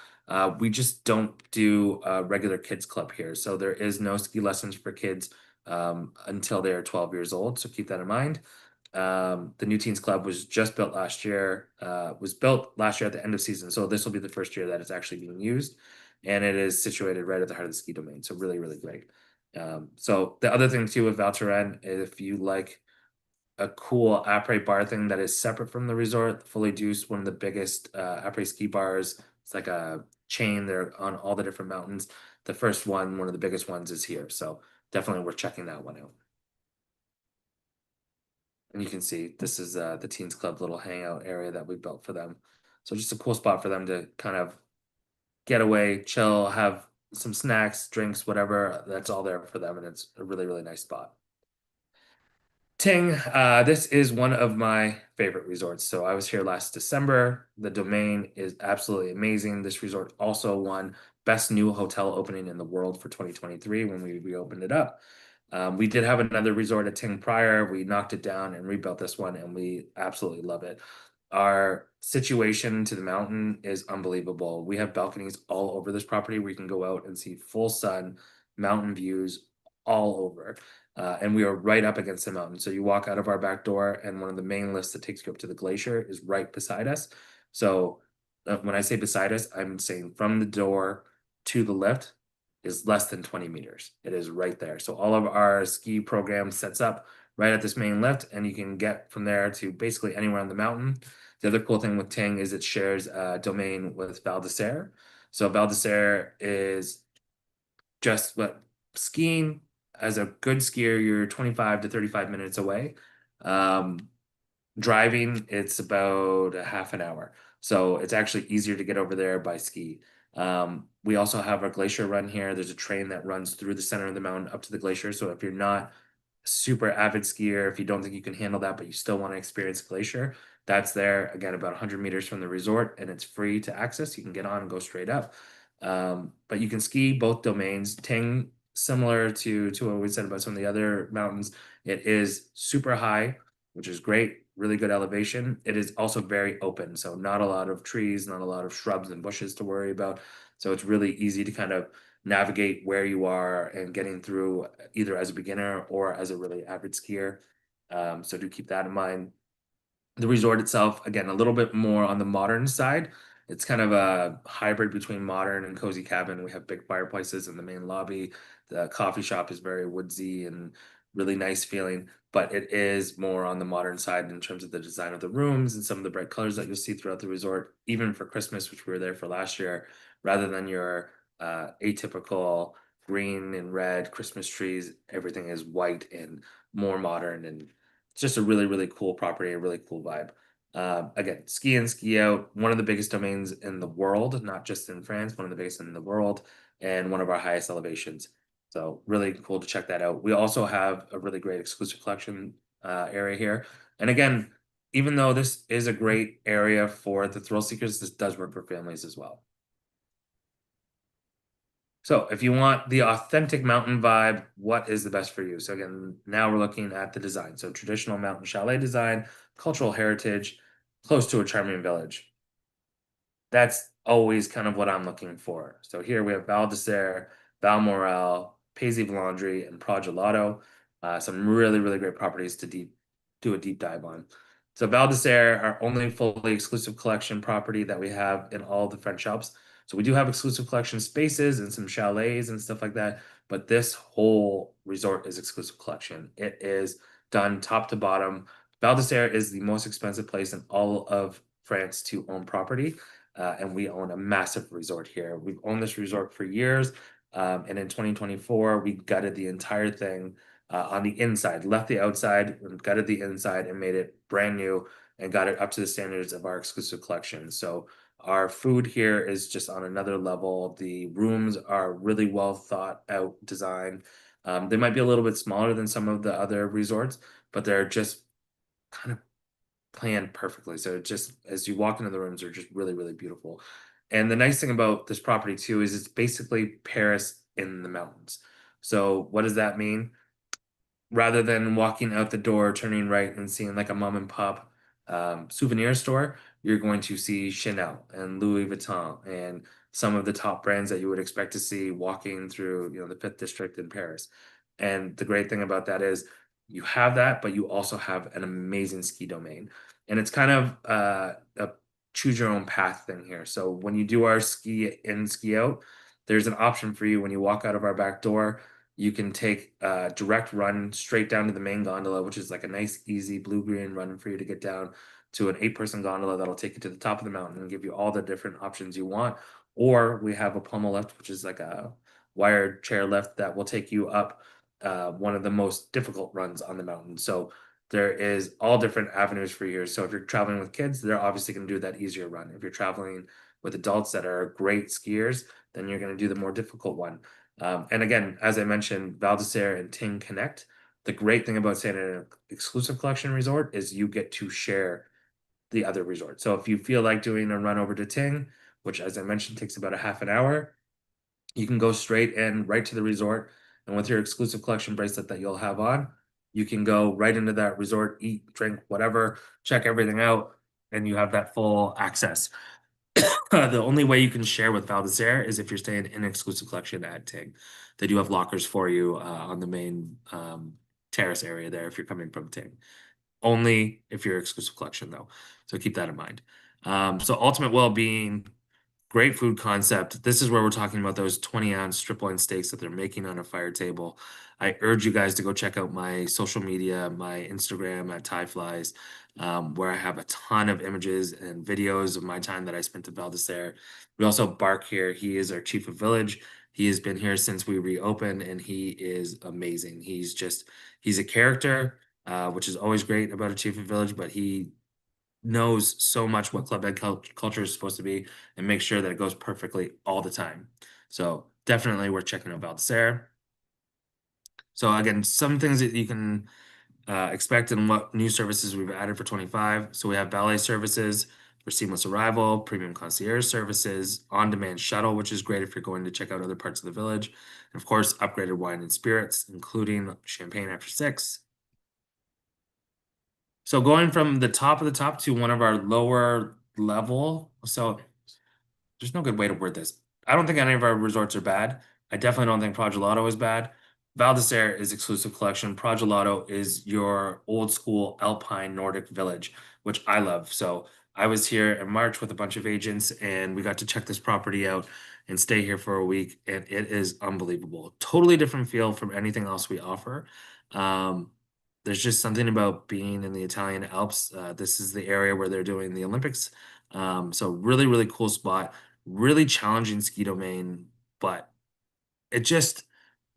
We just don't do a regular kids club here. So there is no ski lessons for kids until they are 12 years old. So keep that in mind. The new teens club was just built last year, was built last year at the end of season. So this will be the first year that it's actually being used. And it is situated right at the heart of the ski domain. So really, really great. So the other thing too with Val Thorens, if you like a cool après bar thing that is separate from the resort. Fully Deuced, one of the biggest après ski bars. It's like a chain. They're on all the different mountains. The first one of the biggest ones, is here. So definitely worth checking that one out. And you can see this is the Teens Club little hangout area that we built for them. So just a cool spot for them to kind of get away, chill, have some snacks, drinks, whatever. That's all there for them, and it's a really, really nice spot. Ting, this is one of my favorite resorts. So I was here last December. The domain is absolutely amazing. This resort also won Best New Hotel Opening in the World for 2023 when we reopened it up. We did have another resort at Ting prior. We knocked it down and rebuilt this one, and we absolutely love it. Our situation to the mountain is unbelievable. We have balconies all over this property where you can go out and see full sun mountain views all over. And we are right up against the mountain. So you walk out of our back door, and one of the main lifts that takes you up to the glacier is right beside us. So when I say beside us, I'm saying from the door to the lift is less than 20 meters. It is right there. So all of our ski program sets up right at this main lift, and you can get from there to basically anywhere on the mountain. The other cool thing with Ting is it shares a domain with Val d'Isere. So Val d'Isere is just what skiing. As a good skier, you're 25 to 35 minutes away. Um, Driving, it's about a half an hour. So it's actually easier to get over there by ski. We also have a glacier run here. There's a train that runs through the center of the mountain up to the glacier. So if you're not super avid skier, if you don't think you can handle that, but you still want to experience glacier, that's there again about 100 meters from the resort, and it's free to access. You can get on and go straight up. But you can ski both domains. Ting, similar to what we said about some of the other mountains, it is super high, which is great, really good elevation. It is also very open, so not a lot of trees, not a lot of shrubs and bushes to worry about. So it's really easy to kind of navigate where you are and getting through either as a beginner or as a really avid skier. So do keep that in mind. The resort itself, again, a little bit more on the modern side. It's kind of a hybrid between modern and cozy cabin. We have big fireplaces in the main lobby. The coffee shop is very woodsy and really nice feeling, but it is more on the modern side in terms of the design of the rooms and some of the bright colors that you'll see throughout the resort, even for Christmas, which we were there for last year, rather than your atypical green and red Christmas trees. Everything is white and more modern, and it's just a really, really cool property, a really cool vibe. Again, ski in, ski out, one of the biggest domains in the world, not just in France, one of the biggest in the world, and one of our highest elevations. So really cool to check that out. We also have a really great exclusive collection area here. And again, even though this is a great area for the thrill seekers, this does work for families as well. So if you want the authentic mountain vibe, what is the best for you? So again, now we're looking at the design. So traditional mountain chalet design, cultural heritage, close to a charming village. That's always kind of what I'm looking for. So here we have Val d'Isere, Balmoral, Paisy Valandry, and Progelato. Some really, really great properties to do a deep dive on. So Val d'Isere, our only fully exclusive collection property that we have in all the French Alps. So we do have exclusive collection spaces and some chalets and stuff like that, but this whole resort is exclusive collection. It is done top to bottom. Val d'Isere is the most expensive place in all of France to own property. and we own a massive resort here. We've owned this resort for years, and in 2024, we gutted the entire thing on the inside, left the outside, and gutted the inside, and made it brand new and got it up to the standards of our exclusive collection. So our food here is just on another level. The rooms are really well thought out design. They might be a little bit smaller than some of the other resorts, but they're just kind of planned perfectly. So it just as you walk into the rooms, they're just really, really beautiful. And the nice thing about this property too is it's basically Paris in the mountains. So what does that mean? Rather than walking out the door, turning right and seeing like a mom and pop souvenir store, you're going to see Chanel and Louis Vuitton and some of the top brands that you would expect to see walking through, the Fifth District in Paris. And the great thing about that is you have that, but you also have an amazing ski domain. And it's kind of a choose your own path thing here. So when you do our ski in, ski out, there's an option for you when you walk out of our back door. You can take a direct run straight down to the main gondola, which is like a nice, easy blue-green run for you to get down to an 8-person gondola that'll take you to the top of the mountain and give you all the different options you want. Or we have a pommel lift, which is like a wired chair lift that will take you up one of the most difficult runs on the mountain. So there is all different avenues for you. So if you're traveling with kids, they're obviously going to do that easier run. If you're traveling with adults that are great skiers, then you're going to do the more difficult one. And again, as I mentioned, Val d'Isere and Ting connect. The great thing about staying at an exclusive collection resort is you get to share the other resort. So if you feel like doing a run over to Ting, which as I mentioned takes about a half an hour, you can go straight in right to the resort. And with your exclusive collection bracelet that you'll have on, you can go right into that resort, eat, drink, whatever, check everything out, and you have that full access. The only way you can share with Val d'Isere is if you're staying in exclusive collection at Ting. They do have lockers for you on the main terrace area there if you're coming from Ting. Only if you're exclusive collection though. So keep that in mind. So ultimate well-being, great food concept. This is where we're talking about those 20-ounce strip loin steaks that they're making on a fire table. I urge you guys to go check out my social media, my Instagram at Thai Flies, where I have a ton of images and videos of my time that I spent at Val d'Isere. We also Bark here. He is our chief of village. He has been here since we reopened, and he is amazing. He's a character, which is always great about a chief of village, but he knows so much what club ed culture is supposed to be and make sure that it goes perfectly all the time. So definitely we're checking out Val d'Isere. So again, some things that you can expect and what new services we've added for 25. So we have valet services for seamless arrival, premium concierge services, on-demand shuttle, which is great if you're going to check out other parts of the village. And of course, upgraded wine and spirits, including champagne after 6. So going from the top of the top to one of our lower level. So there's no good way to word this. I don't think any of our resorts are bad. I definitely don't think Progelato is bad. Val d'Isere is exclusive collection. Progelato is your old school Alpine Nordic village, which I love. So I was here in March with a bunch of agents and we got to check this property out and stay here for a week. And it is unbelievable. Totally different feel from anything else we offer. Um, there's just something about being in the Italian Alps. This is the area where they're doing the Olympics. So really, really cool spot, really challenging ski domain, but it just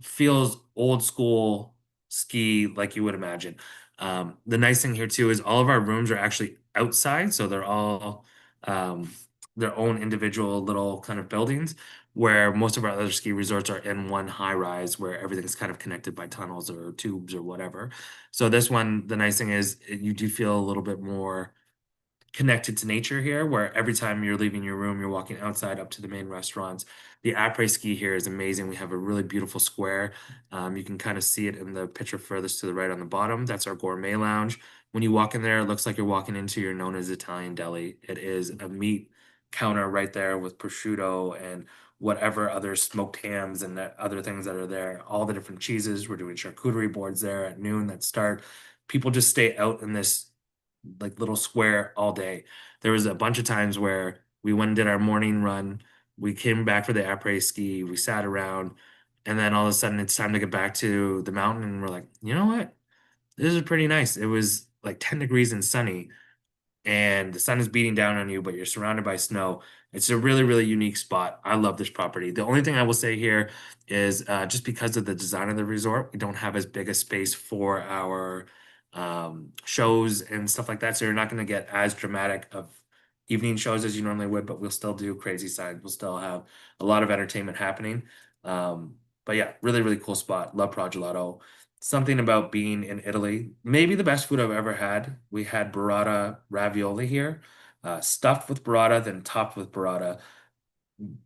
feels old school ski like you would imagine. The nice thing here too is all of our rooms are actually outside, so they're all um, their own individual little kind of buildings, where most of our other ski resorts are in one high rise where everything's kind of connected by tunnels or tubes or whatever. So this one, the nice thing is you do feel a little bit more connected to nature here, where every time you're leaving your room, you're walking outside up to the main restaurants. The après ski here is amazing. We have a really beautiful square. You can kind of see it in the picture furthest to the right on the bottom. That's our gourmet lounge. When you walk in there, it looks like you're walking into your known as Italian deli. It is a meat counter right there with prosciutto and whatever other smoked hams and other things that are there. All the different cheeses. We're doing charcuterie boards there at noon that start. People just stay out in this like little square all day. There was a bunch of times where we went and did our morning run. We came back for the après ski. We sat around, and then all of a sudden it's time to get back to the mountain. And we're like, you know what? This is pretty nice. It was like 10 degrees and sunny. and the sun is beating down on you, but you're surrounded by snow. It's a really, really unique spot. I love this property. The only thing I will say here is just because of the design of the resort, we don't have as big a space for our shows and stuff like that. So you're not going to get as dramatic of evening shows as you normally would, but we'll still do crazy side. We'll still have a lot of entertainment happening. But yeah, really, really cool spot. Love Progelato. Something about being in Italy. Maybe the best food I've ever had. We had burrata ravioli here, stuffed with burrata, then topped with burrata.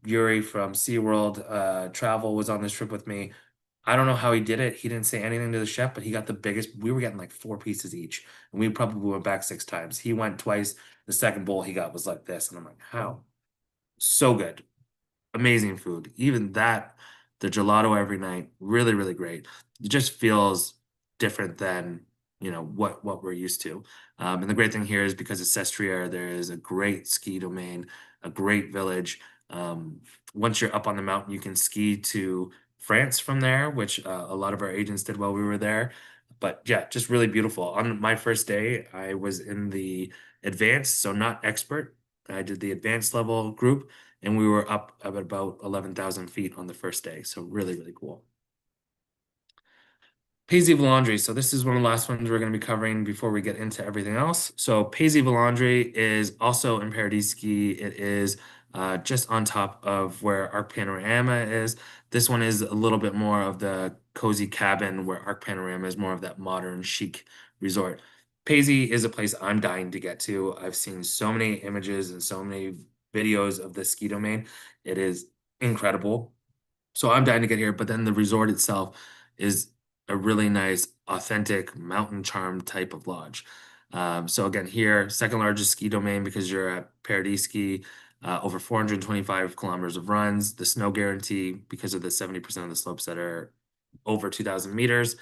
Yuri from SeaWorld Travel was on this trip with me. I don't know how he did it. He didn't say anything to the chef, but he got the biggest. We were getting like four pieces each, and we probably went back six times. He went twice. The second bowl he got was like this, and I'm like, how? So good. Amazing food. Even that, the gelato every night, really, really great. It just feels different than, what we're used to. And the great thing here is because it's Sestriere, there is a great ski domain, a great village. Um, Once you're up on the mountain, you can ski to France from there, which a lot of our agents did while we were there. But yeah, just really beautiful. On my first day, I was in the advanced, so not expert. I did the advanced level group and we were up at about 11,000 feet on the first day. So really, really cool. Pays Volandri. So this is one of the last ones we're going to be covering before we get into everything else. So Pays Volandri is also in Paradischi. It is just on top of where Arc Panorama is. This one is a little bit more of the cozy cabin where Arc Panorama is more of that modern chic resort. Paisley is a place I'm dying to get to. I've seen so many images and so many videos of the ski domain. It is incredible. So I'm dying to get here, but then the resort itself is a really nice, authentic mountain charm type of lodge. So again, here, second largest ski domain because you're at Paradis over 425 kilometers of runs, the snow guarantee because of the 70% of the slopes that are over 2,000 meters.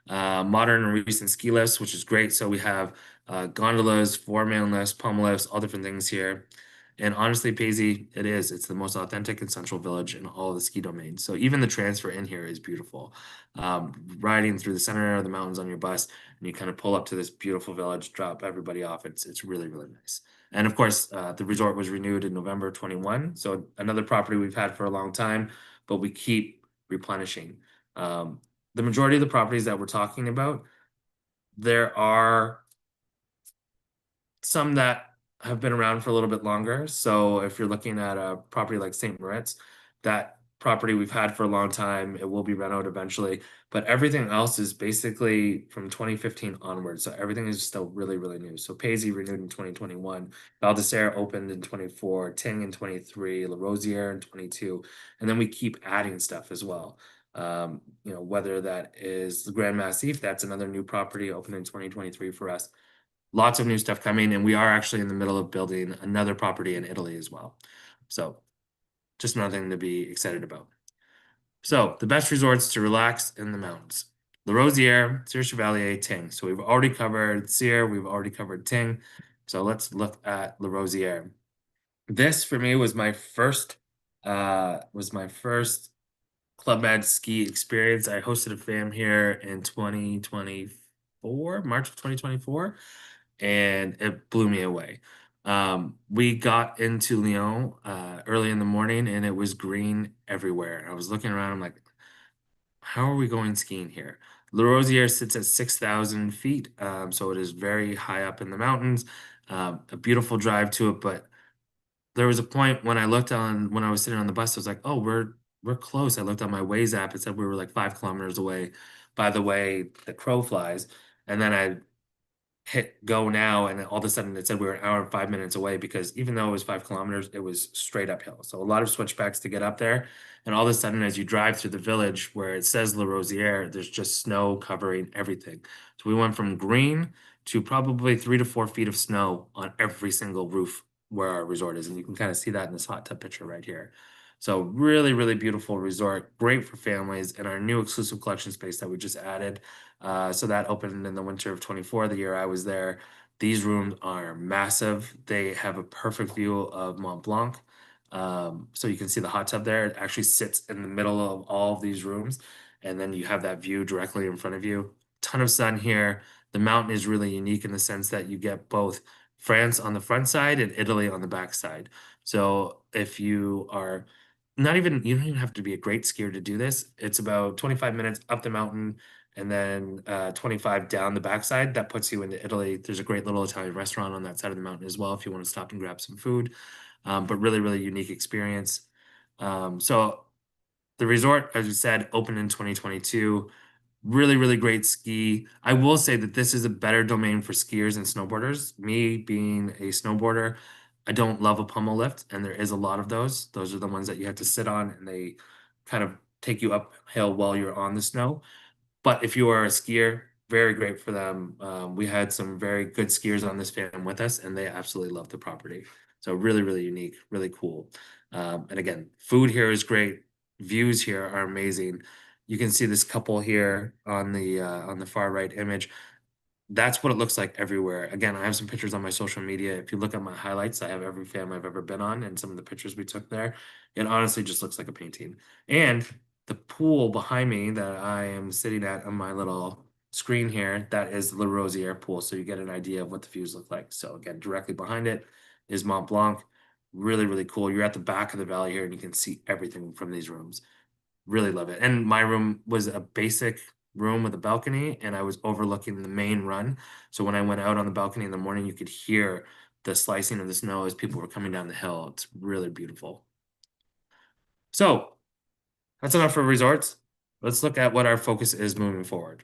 Modern and recent ski lifts, which is great. So we have gondolas, four-man lifts, pommel lifts, all different things here. And honestly, Paisley, it is. It's the most authentic and central village in all of the ski domains. So even the transfer in here is beautiful. Riding through the center of the mountains on your bus, and you kind of pull up to this beautiful village, drop everybody off. It's really, really nice. And of course, the resort was renewed in November 21. So another property we've had for a long time, but we keep replenishing. Um, the majority of the properties that we're talking about, there are some that have been around for a little bit longer. So if you're looking at a property like St. Moritz, that property we've had for a long time, it will be rent out eventually. But everything else is basically from 2015 onwards. So everything is still really, really new. So Paisy renewed in 2021, Val d'Isere opened in 24, Ting in 23, La Rosière in 22, and then we keep adding stuff as well. Whether that is the Grand Massif, that's another new property opened in 2023 for us. Lots of new stuff coming, and we are actually in the middle of building another property in Italy as well. So just another thing to be excited about. So the best resorts to relax in the mountains. La Rosière, Cire Chevalier, Ting. So we've already covered Cire, we've already covered Ting. So let's look at La Rosière. This for me was my first Club Med ski experience. I hosted a fam here in 2024, March of 2024, and it blew me away. We got into Lyon early in the morning and it was green everywhere. I was looking around, I'm like, how are we going skiing here? Le Rosier sits at 6,000 feet, so it is very high up in the mountains. A beautiful drive to it, but there was a point when I was sitting on the bus, I was like, oh, we're close. I looked on my Waze app, it said we were like 5 kilometers away by the way the crow flies. And then I hit go now, and then all of a sudden it said we were an hour and 5 minutes away because even though it was 5 kilometers, it was straight uphill. So a lot of switchbacks to get up there. And all of a sudden, as you drive through the village where it says La Rosière, there's just snow covering everything. So we went from green to probably 3 to 4 feet of snow on every single roof where our resort is. And you can kind of see that in this hot tub picture right here. So really, really beautiful resort, great for families, and our new exclusive collection space that we just added. So that opened in the winter of 24, the year I was there. These rooms are massive. They have a perfect view of Mont Blanc. So you can see the hot tub there. It actually sits in the middle of all of these rooms. And then you have that view directly in front of you. Ton of sun here. The mountain is really unique in the sense that you get both France on the front side and Italy on the back side. So if you are you don't even have to be a great skier to do this. It's about 25 minutes up the mountain and then 25 down the backside. That puts you into Italy. There's a great little Italian restaurant on that side of the mountain as well if you want to stop and grab some food. But really, really unique experience. So the resort, as you said, opened in 2022. Really, really great ski. I will say that this is a better domain for skiers and snowboarders. Me being a snowboarder, I don't love a pummel lift, and there is a lot of those. Those are the ones that you have to sit on, and they kind of take you uphill while you're on the snow. But if you are a skier, very great for them. We had some very good skiers on this fam with us, and they absolutely love the property. So really, really unique, really cool. And again, food here is great. Views here are amazing. You can see this couple here on the far right image. That's what it looks like everywhere. Again, I have some pictures on my social media. If you look at my highlights, I have every fam I've ever been on and some of the pictures we took there. It honestly just looks like a painting. And the pool behind me that I am sitting at on my little screen here, that is the Rosier pool. So you get an idea of what the views look like. So again, directly behind it is Mont Blanc. Really, really cool. You're at the back of the valley here and you can see everything from these rooms. Really love it. And my room was a basic room with a balcony, and I was overlooking the main run. So when I went out on the balcony in the morning, you could hear the slicing of the snow as people were coming down the hill. It's really beautiful. So that's enough for resorts. Let's look at what our focus is moving forward.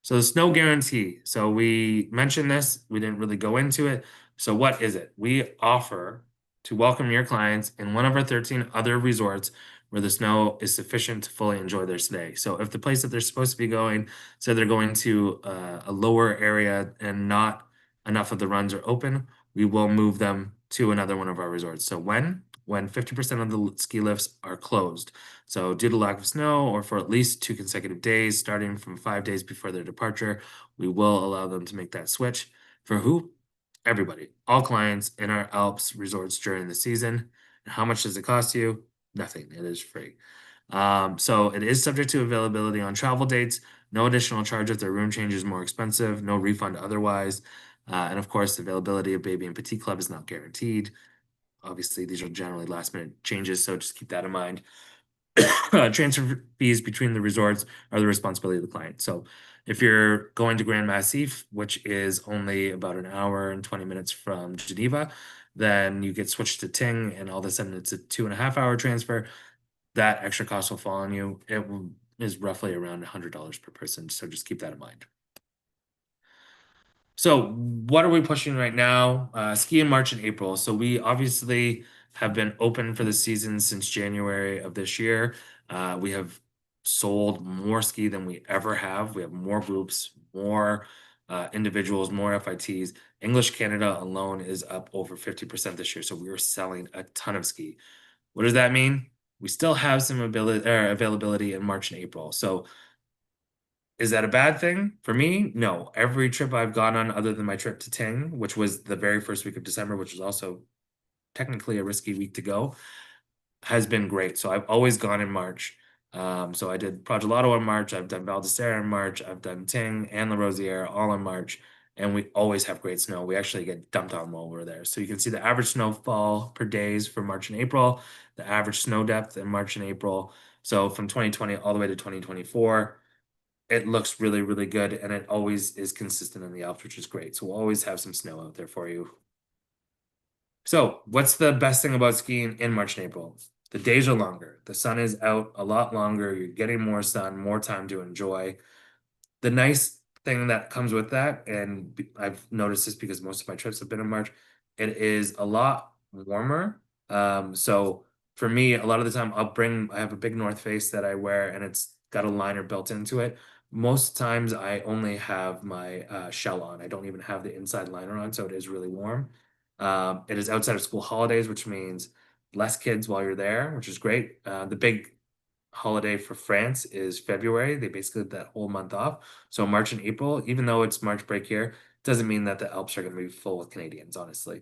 So the snow guarantee. So we mentioned this, we didn't really go into it. So what is it? We offer to welcome your clients in one of our 13 other resorts where the snow is sufficient to fully enjoy their stay. So if the place that they're supposed to be going, so they're going to a lower area and not enough of the runs are open, we will move them to another one of our resorts. So when 50% of the ski lifts are closed. So due to lack of snow or for at least 2 consecutive days, starting from 5 days before their departure, we will allow them to make that switch. For who? Everybody, all clients in our Alps resorts during the season. And how much does it cost you? Nothing. It is free. So it is subject to availability on travel dates. No additional charge if their room change is more expensive. No refund otherwise. And of course, the availability of baby and petite club is not guaranteed. Obviously, these are generally last minute changes, so just keep that in mind. Transfer fees between the resorts are the responsibility of the client. So if you're going to Grand Massif, which is only about an hour and 20 minutes from Geneva, then you get switched to Ting, and all of a sudden it's a 2.5 hour transfer. That extra cost will fall on you. Is roughly around $100 per person. So just keep that in mind. So what are we pushing right now? Ski in March and April. So we obviously have been open for the season since January of this year. We have sold more ski than we ever have. We have more groups, more individuals, more FITs. English Canada alone is up over 50% this year. So we are selling a ton of ski. What does that mean? We still have some availability in March and April. So is that a bad thing for me? No. Every trip I've gone on, other than my trip to Ting, which was the very first week of December, which was also technically a risky week to go, has been great. So I've always gone in March. So I did Progelato in March. I've done Val d'Isere in March. I've done Ting and La Rosière all in March. And we always have great snow. We actually get dumped on while we're there. So you can see the average snowfall per days for March and April, the average snow depth in March and April. So from 2020 all the way to 2024, it looks really, really good, and it always is consistent in the Alps, which is great. So we'll always have some snow out there for you. So what's the best thing about skiing in March and April? The days are longer. The sun is out a lot longer. You're getting more sun, more time to enjoy. The nice thing that comes with that, and I've noticed this because most of my trips have been in March, it is a lot warmer. So for me, a lot of the time I have a big North Face that I wear and it's got a liner built into it. Most times I only have my shell on. I don't even have the inside liner on, so it is really warm. It is outside of school holidays, which means less kids while you're there, which is great. The big holiday for France is February. They basically get that whole month off. So March and April, even though it's March break here, doesn't mean that the Alps are going to be full with Canadians, honestly.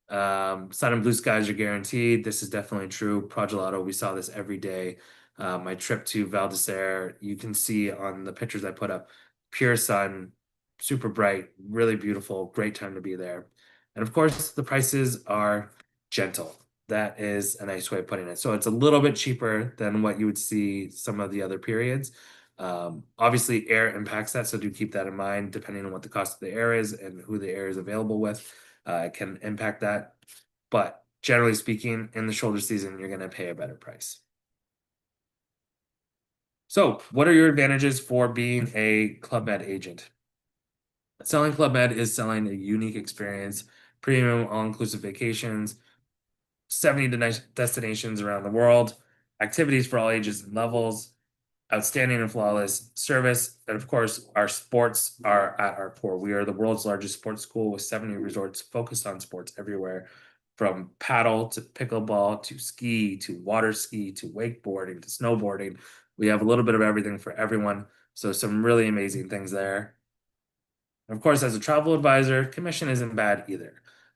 Sun and blue skies are guaranteed. This is definitely true. Progelato, we saw this every day. My trip to Val d'Isere, you can see on the pictures I put up, pure sun, super bright, really beautiful, great time to be there. And of course, the prices are gentle. That is a nice way of putting it. So it's a little bit cheaper than what you would see some of the other periods. Obviously, air impacts that, so do keep that in mind, depending on what the cost of the air is and who the air is available with. It can impact that. But generally speaking, in the shoulder season, you're going to pay a better price. So, what are your advantages for being a Club Med agent? Selling Club Med is selling a unique experience, premium all-inclusive vacations, 70 destinations around the world, activities for all ages and levels, outstanding and flawless service. And of course, our sports are at our core. We are the world's largest sports school with 70 resorts focused on sports everywhere, from paddle to pickleball to ski to water ski to wakeboarding to snowboarding. We have a little bit of everything for everyone. So, some really amazing things there. Of course, as a travel advisor, commission isn't bad either.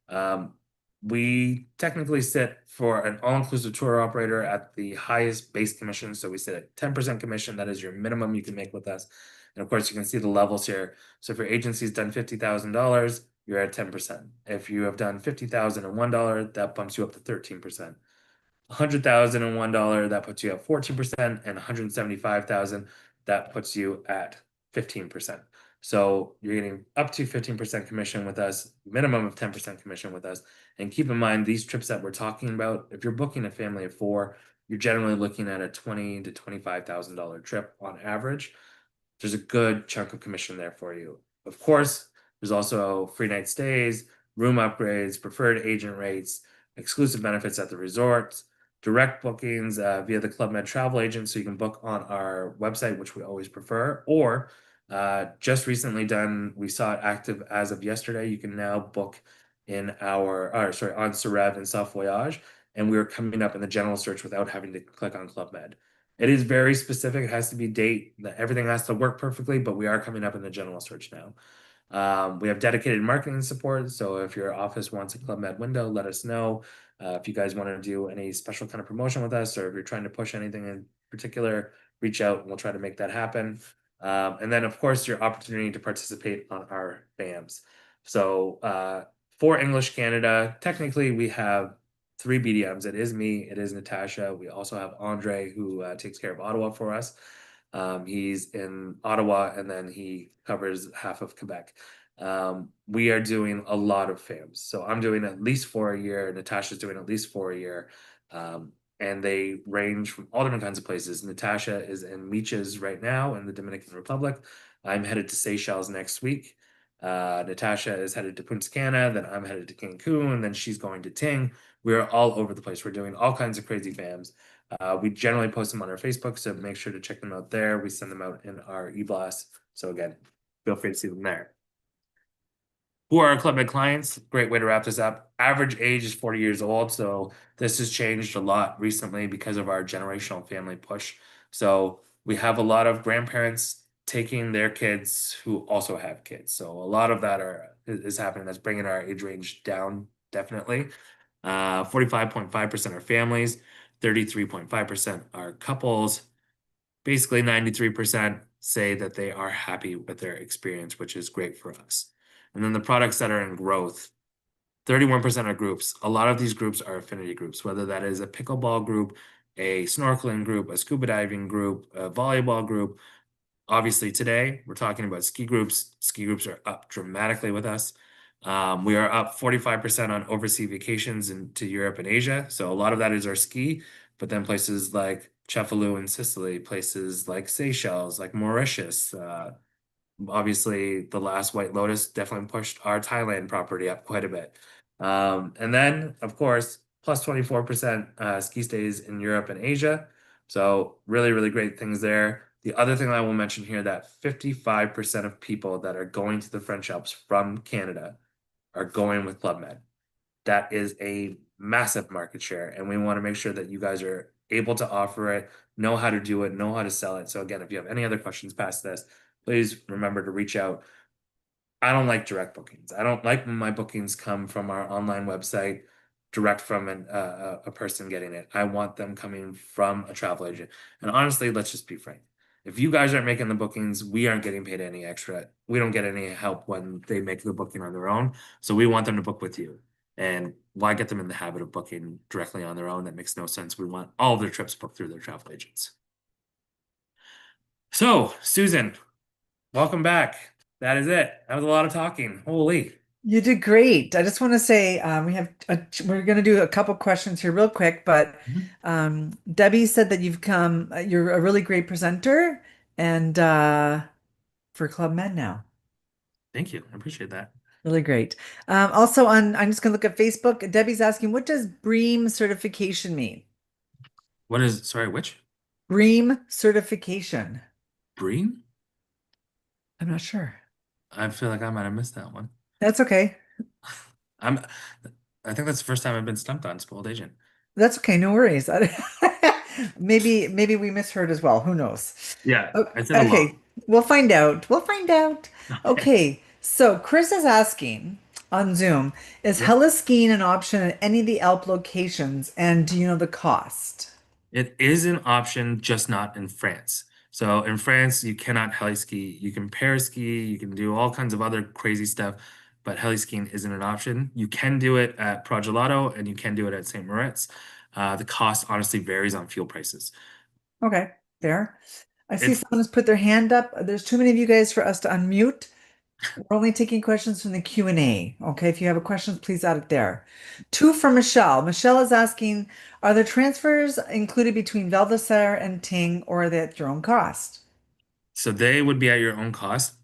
Um, we technically sit for an all-inclusive tour operator at the highest base commission. So we sit at 10% commission. That is your minimum you can make with us. And of course, you can see the levels here. So if your agency's done $50,000, you're at 10%. If you have done $50,001, that bumps you up to 13%. $100,001, that puts you at 14%, and 175,000, that puts you at 15%. So you're getting up to 15% commission with us, minimum of 10% commission with us. And keep in mind, these trips that we're talking about, if you're booking a family of four, you're generally looking at a $20,000 to $25,000 trip on average. There's a good chunk of commission there for you. Of course, there's also free night stays, room upgrades, preferred agent rates, exclusive benefits at the resorts, direct bookings via the Club Med travel agent, so you can book on our website, which we always prefer, or just recently done, we saw it active as of yesterday. You can now book in on Sarev and Self Voyage, and we are coming up in the general search without having to click on Club Med. It is very specific. It has to be date. Everything has to work perfectly, but we are coming up in the general search now. We have dedicated marketing support. So if your office wants a Club Med window, let us know. If you guys want to do any special kind of promotion with us, or if you're trying to push anything in particular, reach out and we'll try to make that happen. And then, of course, your opportunity to participate on our BAMs. So for English Canada, technically we have three BDMs. It is me, it is Natasha. We also have Andre, who takes care of Ottawa for us. He's in Ottawa and then he covers half of Quebec. We are doing a lot of FAMs. So I'm doing at least four a year. Natasha's doing at least four a year. And they range from all different kinds of places. Natasha is in Meaches right now in the Dominican Republic. I'm headed to Seychelles next week. Natasha is headed to Punta Cana, then I'm headed to Cancun, then she's going to Ting. We're all over the place. We're doing all kinds of crazy FAMs. We generally post them on our Facebook, so make sure to check them out there. We send them out in our e-blast. So again, feel free to see them there. Who are our Club Med clients? Great way to wrap this up. Average age is 40 years old, so this has changed a lot recently because of our generational family push. So we have a lot of grandparents taking their kids who also have kids. So a lot of that is happening. That's bringing our age range down, definitely. 45.5% are families, 33.5% are couples. Basically, 93% say that they are happy with their experience, which is great for us. And then the products that are in growth, 31% are groups. A lot of these groups are affinity groups, whether that is a pickleball group, a snorkeling group, a scuba diving group, a volleyball group. Obviously, today we're talking about ski groups. Ski groups are up dramatically with us. We are up 45% on overseas vacations into Europe and Asia. So a lot of that is our ski, but then places like Cefalù in Sicily, places like Seychelles, like Mauritius, obviously the last White Lotus definitely pushed our Thailand property up quite a bit. And then, of course, plus 24% ski stays in Europe and Asia. So really, really great things there. The other thing I will mention here that 55% of people that are going to the French Alps from Canada are going with Club Med. That is a massive market share, and we want to make sure that you guys are able to offer it, know how to do it, know how to sell it. So again, if you have any other questions past this, please remember to reach out. I don't like direct bookings. I don't like when my bookings come from our online website, direct from a person getting it. I want them coming from a travel agent. And honestly, let's just be frank. If you guys aren't making the bookings, we aren't getting paid any extra. We don't get any help when they make the booking on their own. So we want them to book with you. And why get them in the habit of booking directly on their own? That makes no sense. We want all of their trips booked through their travel agents. So, Susan, welcome back. That is it. That was a lot of talking. Holy. You did great. I just want to say we're going to do a couple questions here real quick, but Mhm. Debbie said that you're a really great presenter and for Club Med now. Thank you. I appreciate that. Really great. I'm just going to look at Facebook. Debbie's asking, what does BREEAM certification mean? What is, sorry, which? BREEAM certification. Breen? I'm not sure. I feel like I might have missed that one. That's okay. I'm, I think that's the first time I've been stumped on spoiled agent. That's okay. No worries. Maybe we misheard as well. Who knows? Yeah, Oh, I said a okay, lot. we'll find out. We'll find out. Okay. Okay, so Chris is asking on Zoom, is Yep. heli skiing an option at any of the Alp locations, and do you know the cost? It is an option, just not in France. So in France, you cannot heli ski. You can paraski, you can do all kinds of other crazy stuff, but heli skiing isn't an option. You can do it at Progelato and you can do it at St. Moritz. The cost honestly varies on fuel prices. Okay, there. I see It's someone has put their hand up. There's too many of you guys for us to unmute. We're only taking questions from the Q&A. Okay, if you have a question, please add it there. Two from Michelle. Michelle is asking, are the transfers included between Val d'Isere and Ting, or are they at your own cost? So they would be at your own cost.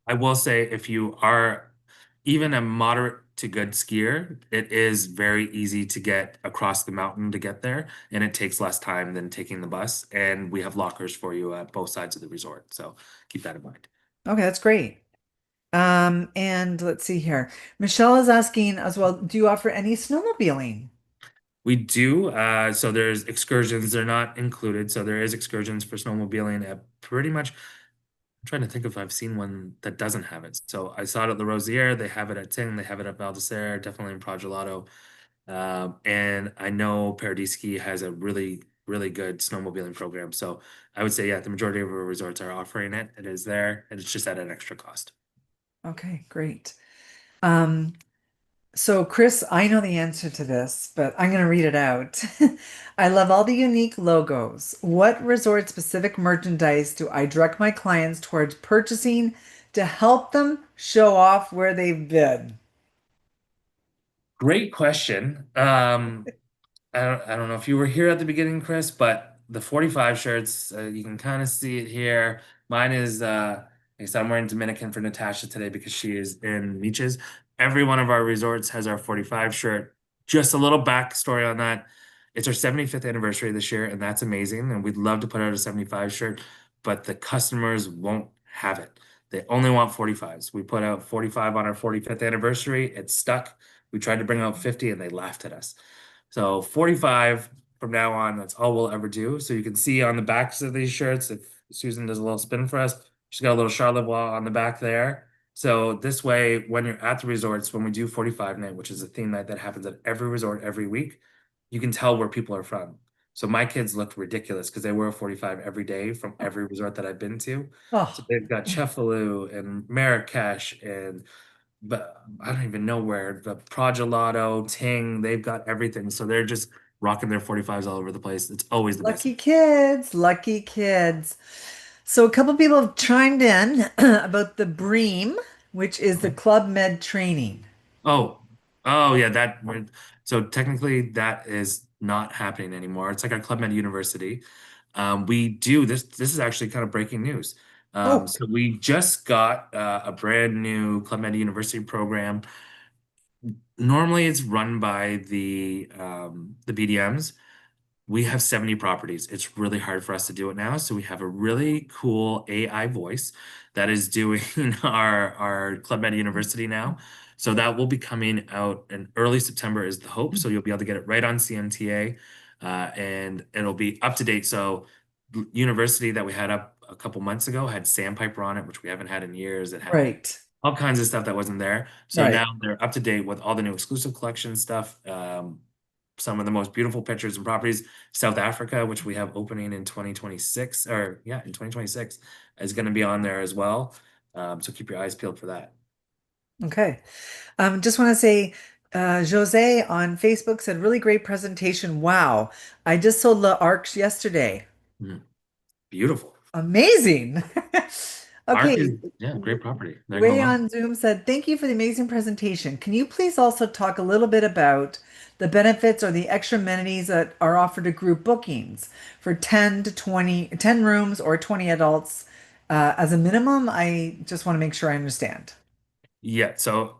I will say if you are even a moderate to good skier, it is very easy to get across the mountain to get there, and it takes less time than taking the bus. And we have lockers for you at both sides of the resort. So keep that in mind. Okay, that's great. And let's see here. Michelle is asking as well, do you offer any snowmobiling? We do. So there's excursions. They're not included. So there is excursions for snowmobiling at pretty much. I'm trying to think if I've seen one that doesn't have it. So I saw it at La Rosière. They have it at Ting. They have it at Val d'Isere, definitely in Progelato. And I know Paradis has a really, really good snowmobiling program. So I would say, yeah, the majority of our resorts are offering it. It is there, and it's just at an extra cost. Okay, great. Um, so Chris, I know the answer to this, but I'm going to read it out. I love all the unique logos. What resort specific merchandise do I direct my clients towards purchasing to help them show off where they've been? Great question. I don't know if you were here at the beginning, Chris, but the 45 shirts, you can kind of see it here. Mine is, like I said, I'm wearing Dominican for Natasha today because she is in Meeches. Every one of our resorts has our 45 shirt. Just a little backstory on that. It's our 75th anniversary this year, and that's amazing. And we'd love to put out a 75 shirt, but the customers won't have it. They only want 45s. We put out 45 on our 45th anniversary. It's stuck. We tried to bring out 50 and they laughed at us. So 45 from now on, that's all we'll ever do. So you can see on the backs of these shirts, if Susan does a little spin for us, she's got a little Charlevoix on the back there. So this way, when you're at the resorts, when we do 45 night, which is a theme night that happens at every resort every week, you can tell where people are from. So my kids look ridiculous because they wear a 45 every day from every resort that I've been to. So Oh, they've got Cefalù and Marrakesh and but I don't even know where the Progelato, Ting, they've got everything. So they're just rocking their 45s all over the place. It's always the best. lucky kids, lucky kids. So a couple people have chimed in about the Bream, which is the Okay. Club Med training. Oh, oh yeah, so technically that is not happening anymore. It's like our Club Med University. We do this. This is actually kind of breaking news. Oh, So we just got a brand new Club Med University program. Normally, it's run by the BDMs. We have 70 properties. It's really hard for us to do it now. So we have a really cool AI voice that is doing our Club Med University now. So that will be coming out in early September is the hope. So you'll be able to get it right on CMTA, and it'll be up to date. So university that we had up a couple months ago had Sandpiper on it, which we haven't had in years. It had right, all kinds of stuff that wasn't there. So right. now they're up to date with all the new exclusive collection stuff. some of the most beautiful pictures and properties. South Africa, which we have opening in 2026, or yeah, in 2026, is going to be on there as well. So keep your eyes peeled for that. Okay. Just want to say, Jose on Facebook said, really great presentation. Wow. I just sold the Arcs yesterday. Mhm. Beautiful. Amazing. Arc Okay. is, yeah, great property. There you go, Way well. on Zoom said, thank you for the amazing presentation. Can you please also talk a little bit about the benefits or the extra amenities that are offered to group bookings for 10 to 20, 10 rooms or 20 adults as a minimum? I just want to make sure I understand. Yeah, so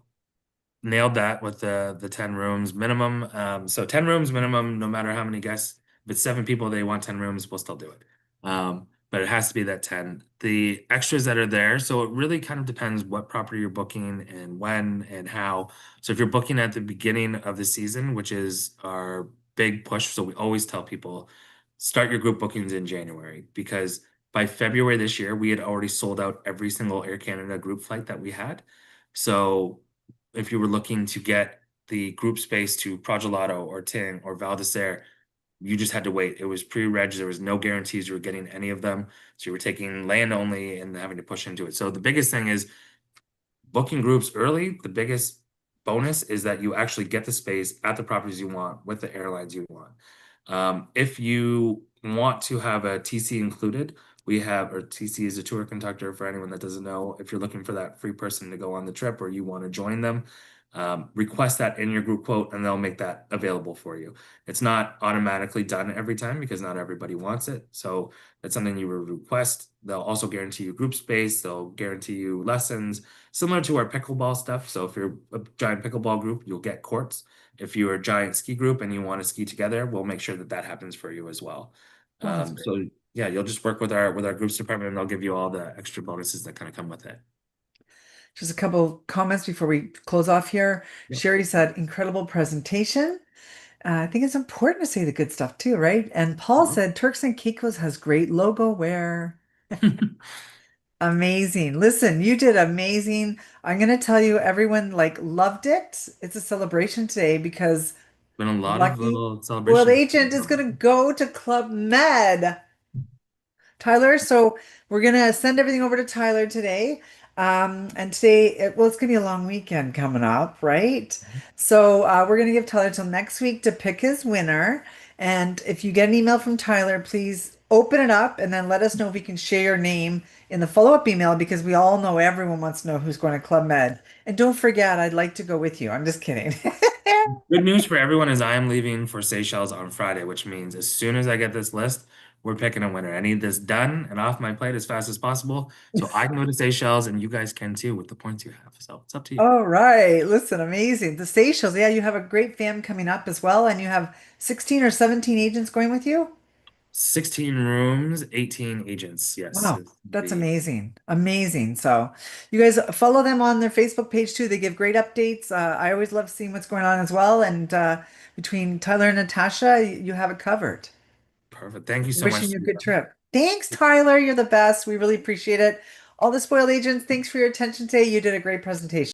nailed that with the 10 rooms minimum. So 10 rooms minimum, no matter how many guests. If it's 7 people, they want 10 rooms, we'll still do it. But it has to be that 10. The extras that are there, so it really kind of depends what property you're booking and when and how. So if you're booking at the beginning of the season, which is our big push, so we always tell people start your group bookings in January because by February this year, we had already sold out every single Air Canada group flight that we had. So if you were looking to get the group space to Progelato or Ting or Val d'Isere, you just had to wait. It was pre-reg. There was no guarantees you were getting any of them. So you were taking land only and having to push into it. So the biggest thing is booking groups early. The biggest bonus is that you actually get the space at the properties you want with the airlines you want. If you want to have a TC included, we have, or TC is a tour conductor for anyone that doesn't know. If you're looking for that free person to go on the trip or you want to join them, request that in your group quote and they'll make that available for you. It's not automatically done every time because not everybody wants it. So that's something you would request. They'll also guarantee you group space. They'll guarantee you lessons, similar to our pickleball stuff. So if you're a giant pickleball group, you'll get courts. If you're a giant ski group and you want to ski together, we'll make sure that that happens for you as well. Oh, that's great. So yeah, you'll just work with our groups department and they'll give you all the extra bonuses that kind of come with it. Just a couple comments before we close off here. Yeah. Sherry said, incredible presentation. I think it's important to say the good stuff too, right? And Paul Uh-huh. said, Turks and Caicos has great logo wear. Amazing. Listen, you did amazing. I'm gonna tell you, everyone like loved it. It's a celebration today because Been a lot of Lucky little World celebrations. Agent is gonna go to Club Med. Tyler, so we're gonna send everything over to Tyler today. And today, well, it's gonna be a long weekend coming up, right? So we're gonna give Tyler till next week to pick his winner. And if you get an email from Tyler, please open it up and then let us know if we can share your name in the follow-up email because we all know everyone wants to know who's going to Club Med. And don't forget, I'd like to go with you. I'm just kidding. Good news for everyone is I am leaving for Seychelles on Friday, which means as soon as I get this list, we're picking a winner. I need this done and off my plate as fast as possible so I can go to Seychelles and you guys can too with the points you have. So it's up to you. All right. Listen, amazing. The Seychelles. Yeah, you have a great fam coming up as well, and you have 16 or 17 agents going with you. 16 rooms, 18 agents. Yes, Wow, is that's the amazing. Amazing. So you guys follow them on their Facebook page too. They give great updates. I always love seeing what's going on as well. And between Tyler and Natasha, you have it covered. perfect. Thank you so Wishing much. you a good trip. Thanks, Tyler. You're the best. We really appreciate it. All the spoiled agents, thanks for your attention today. You did a great presentation.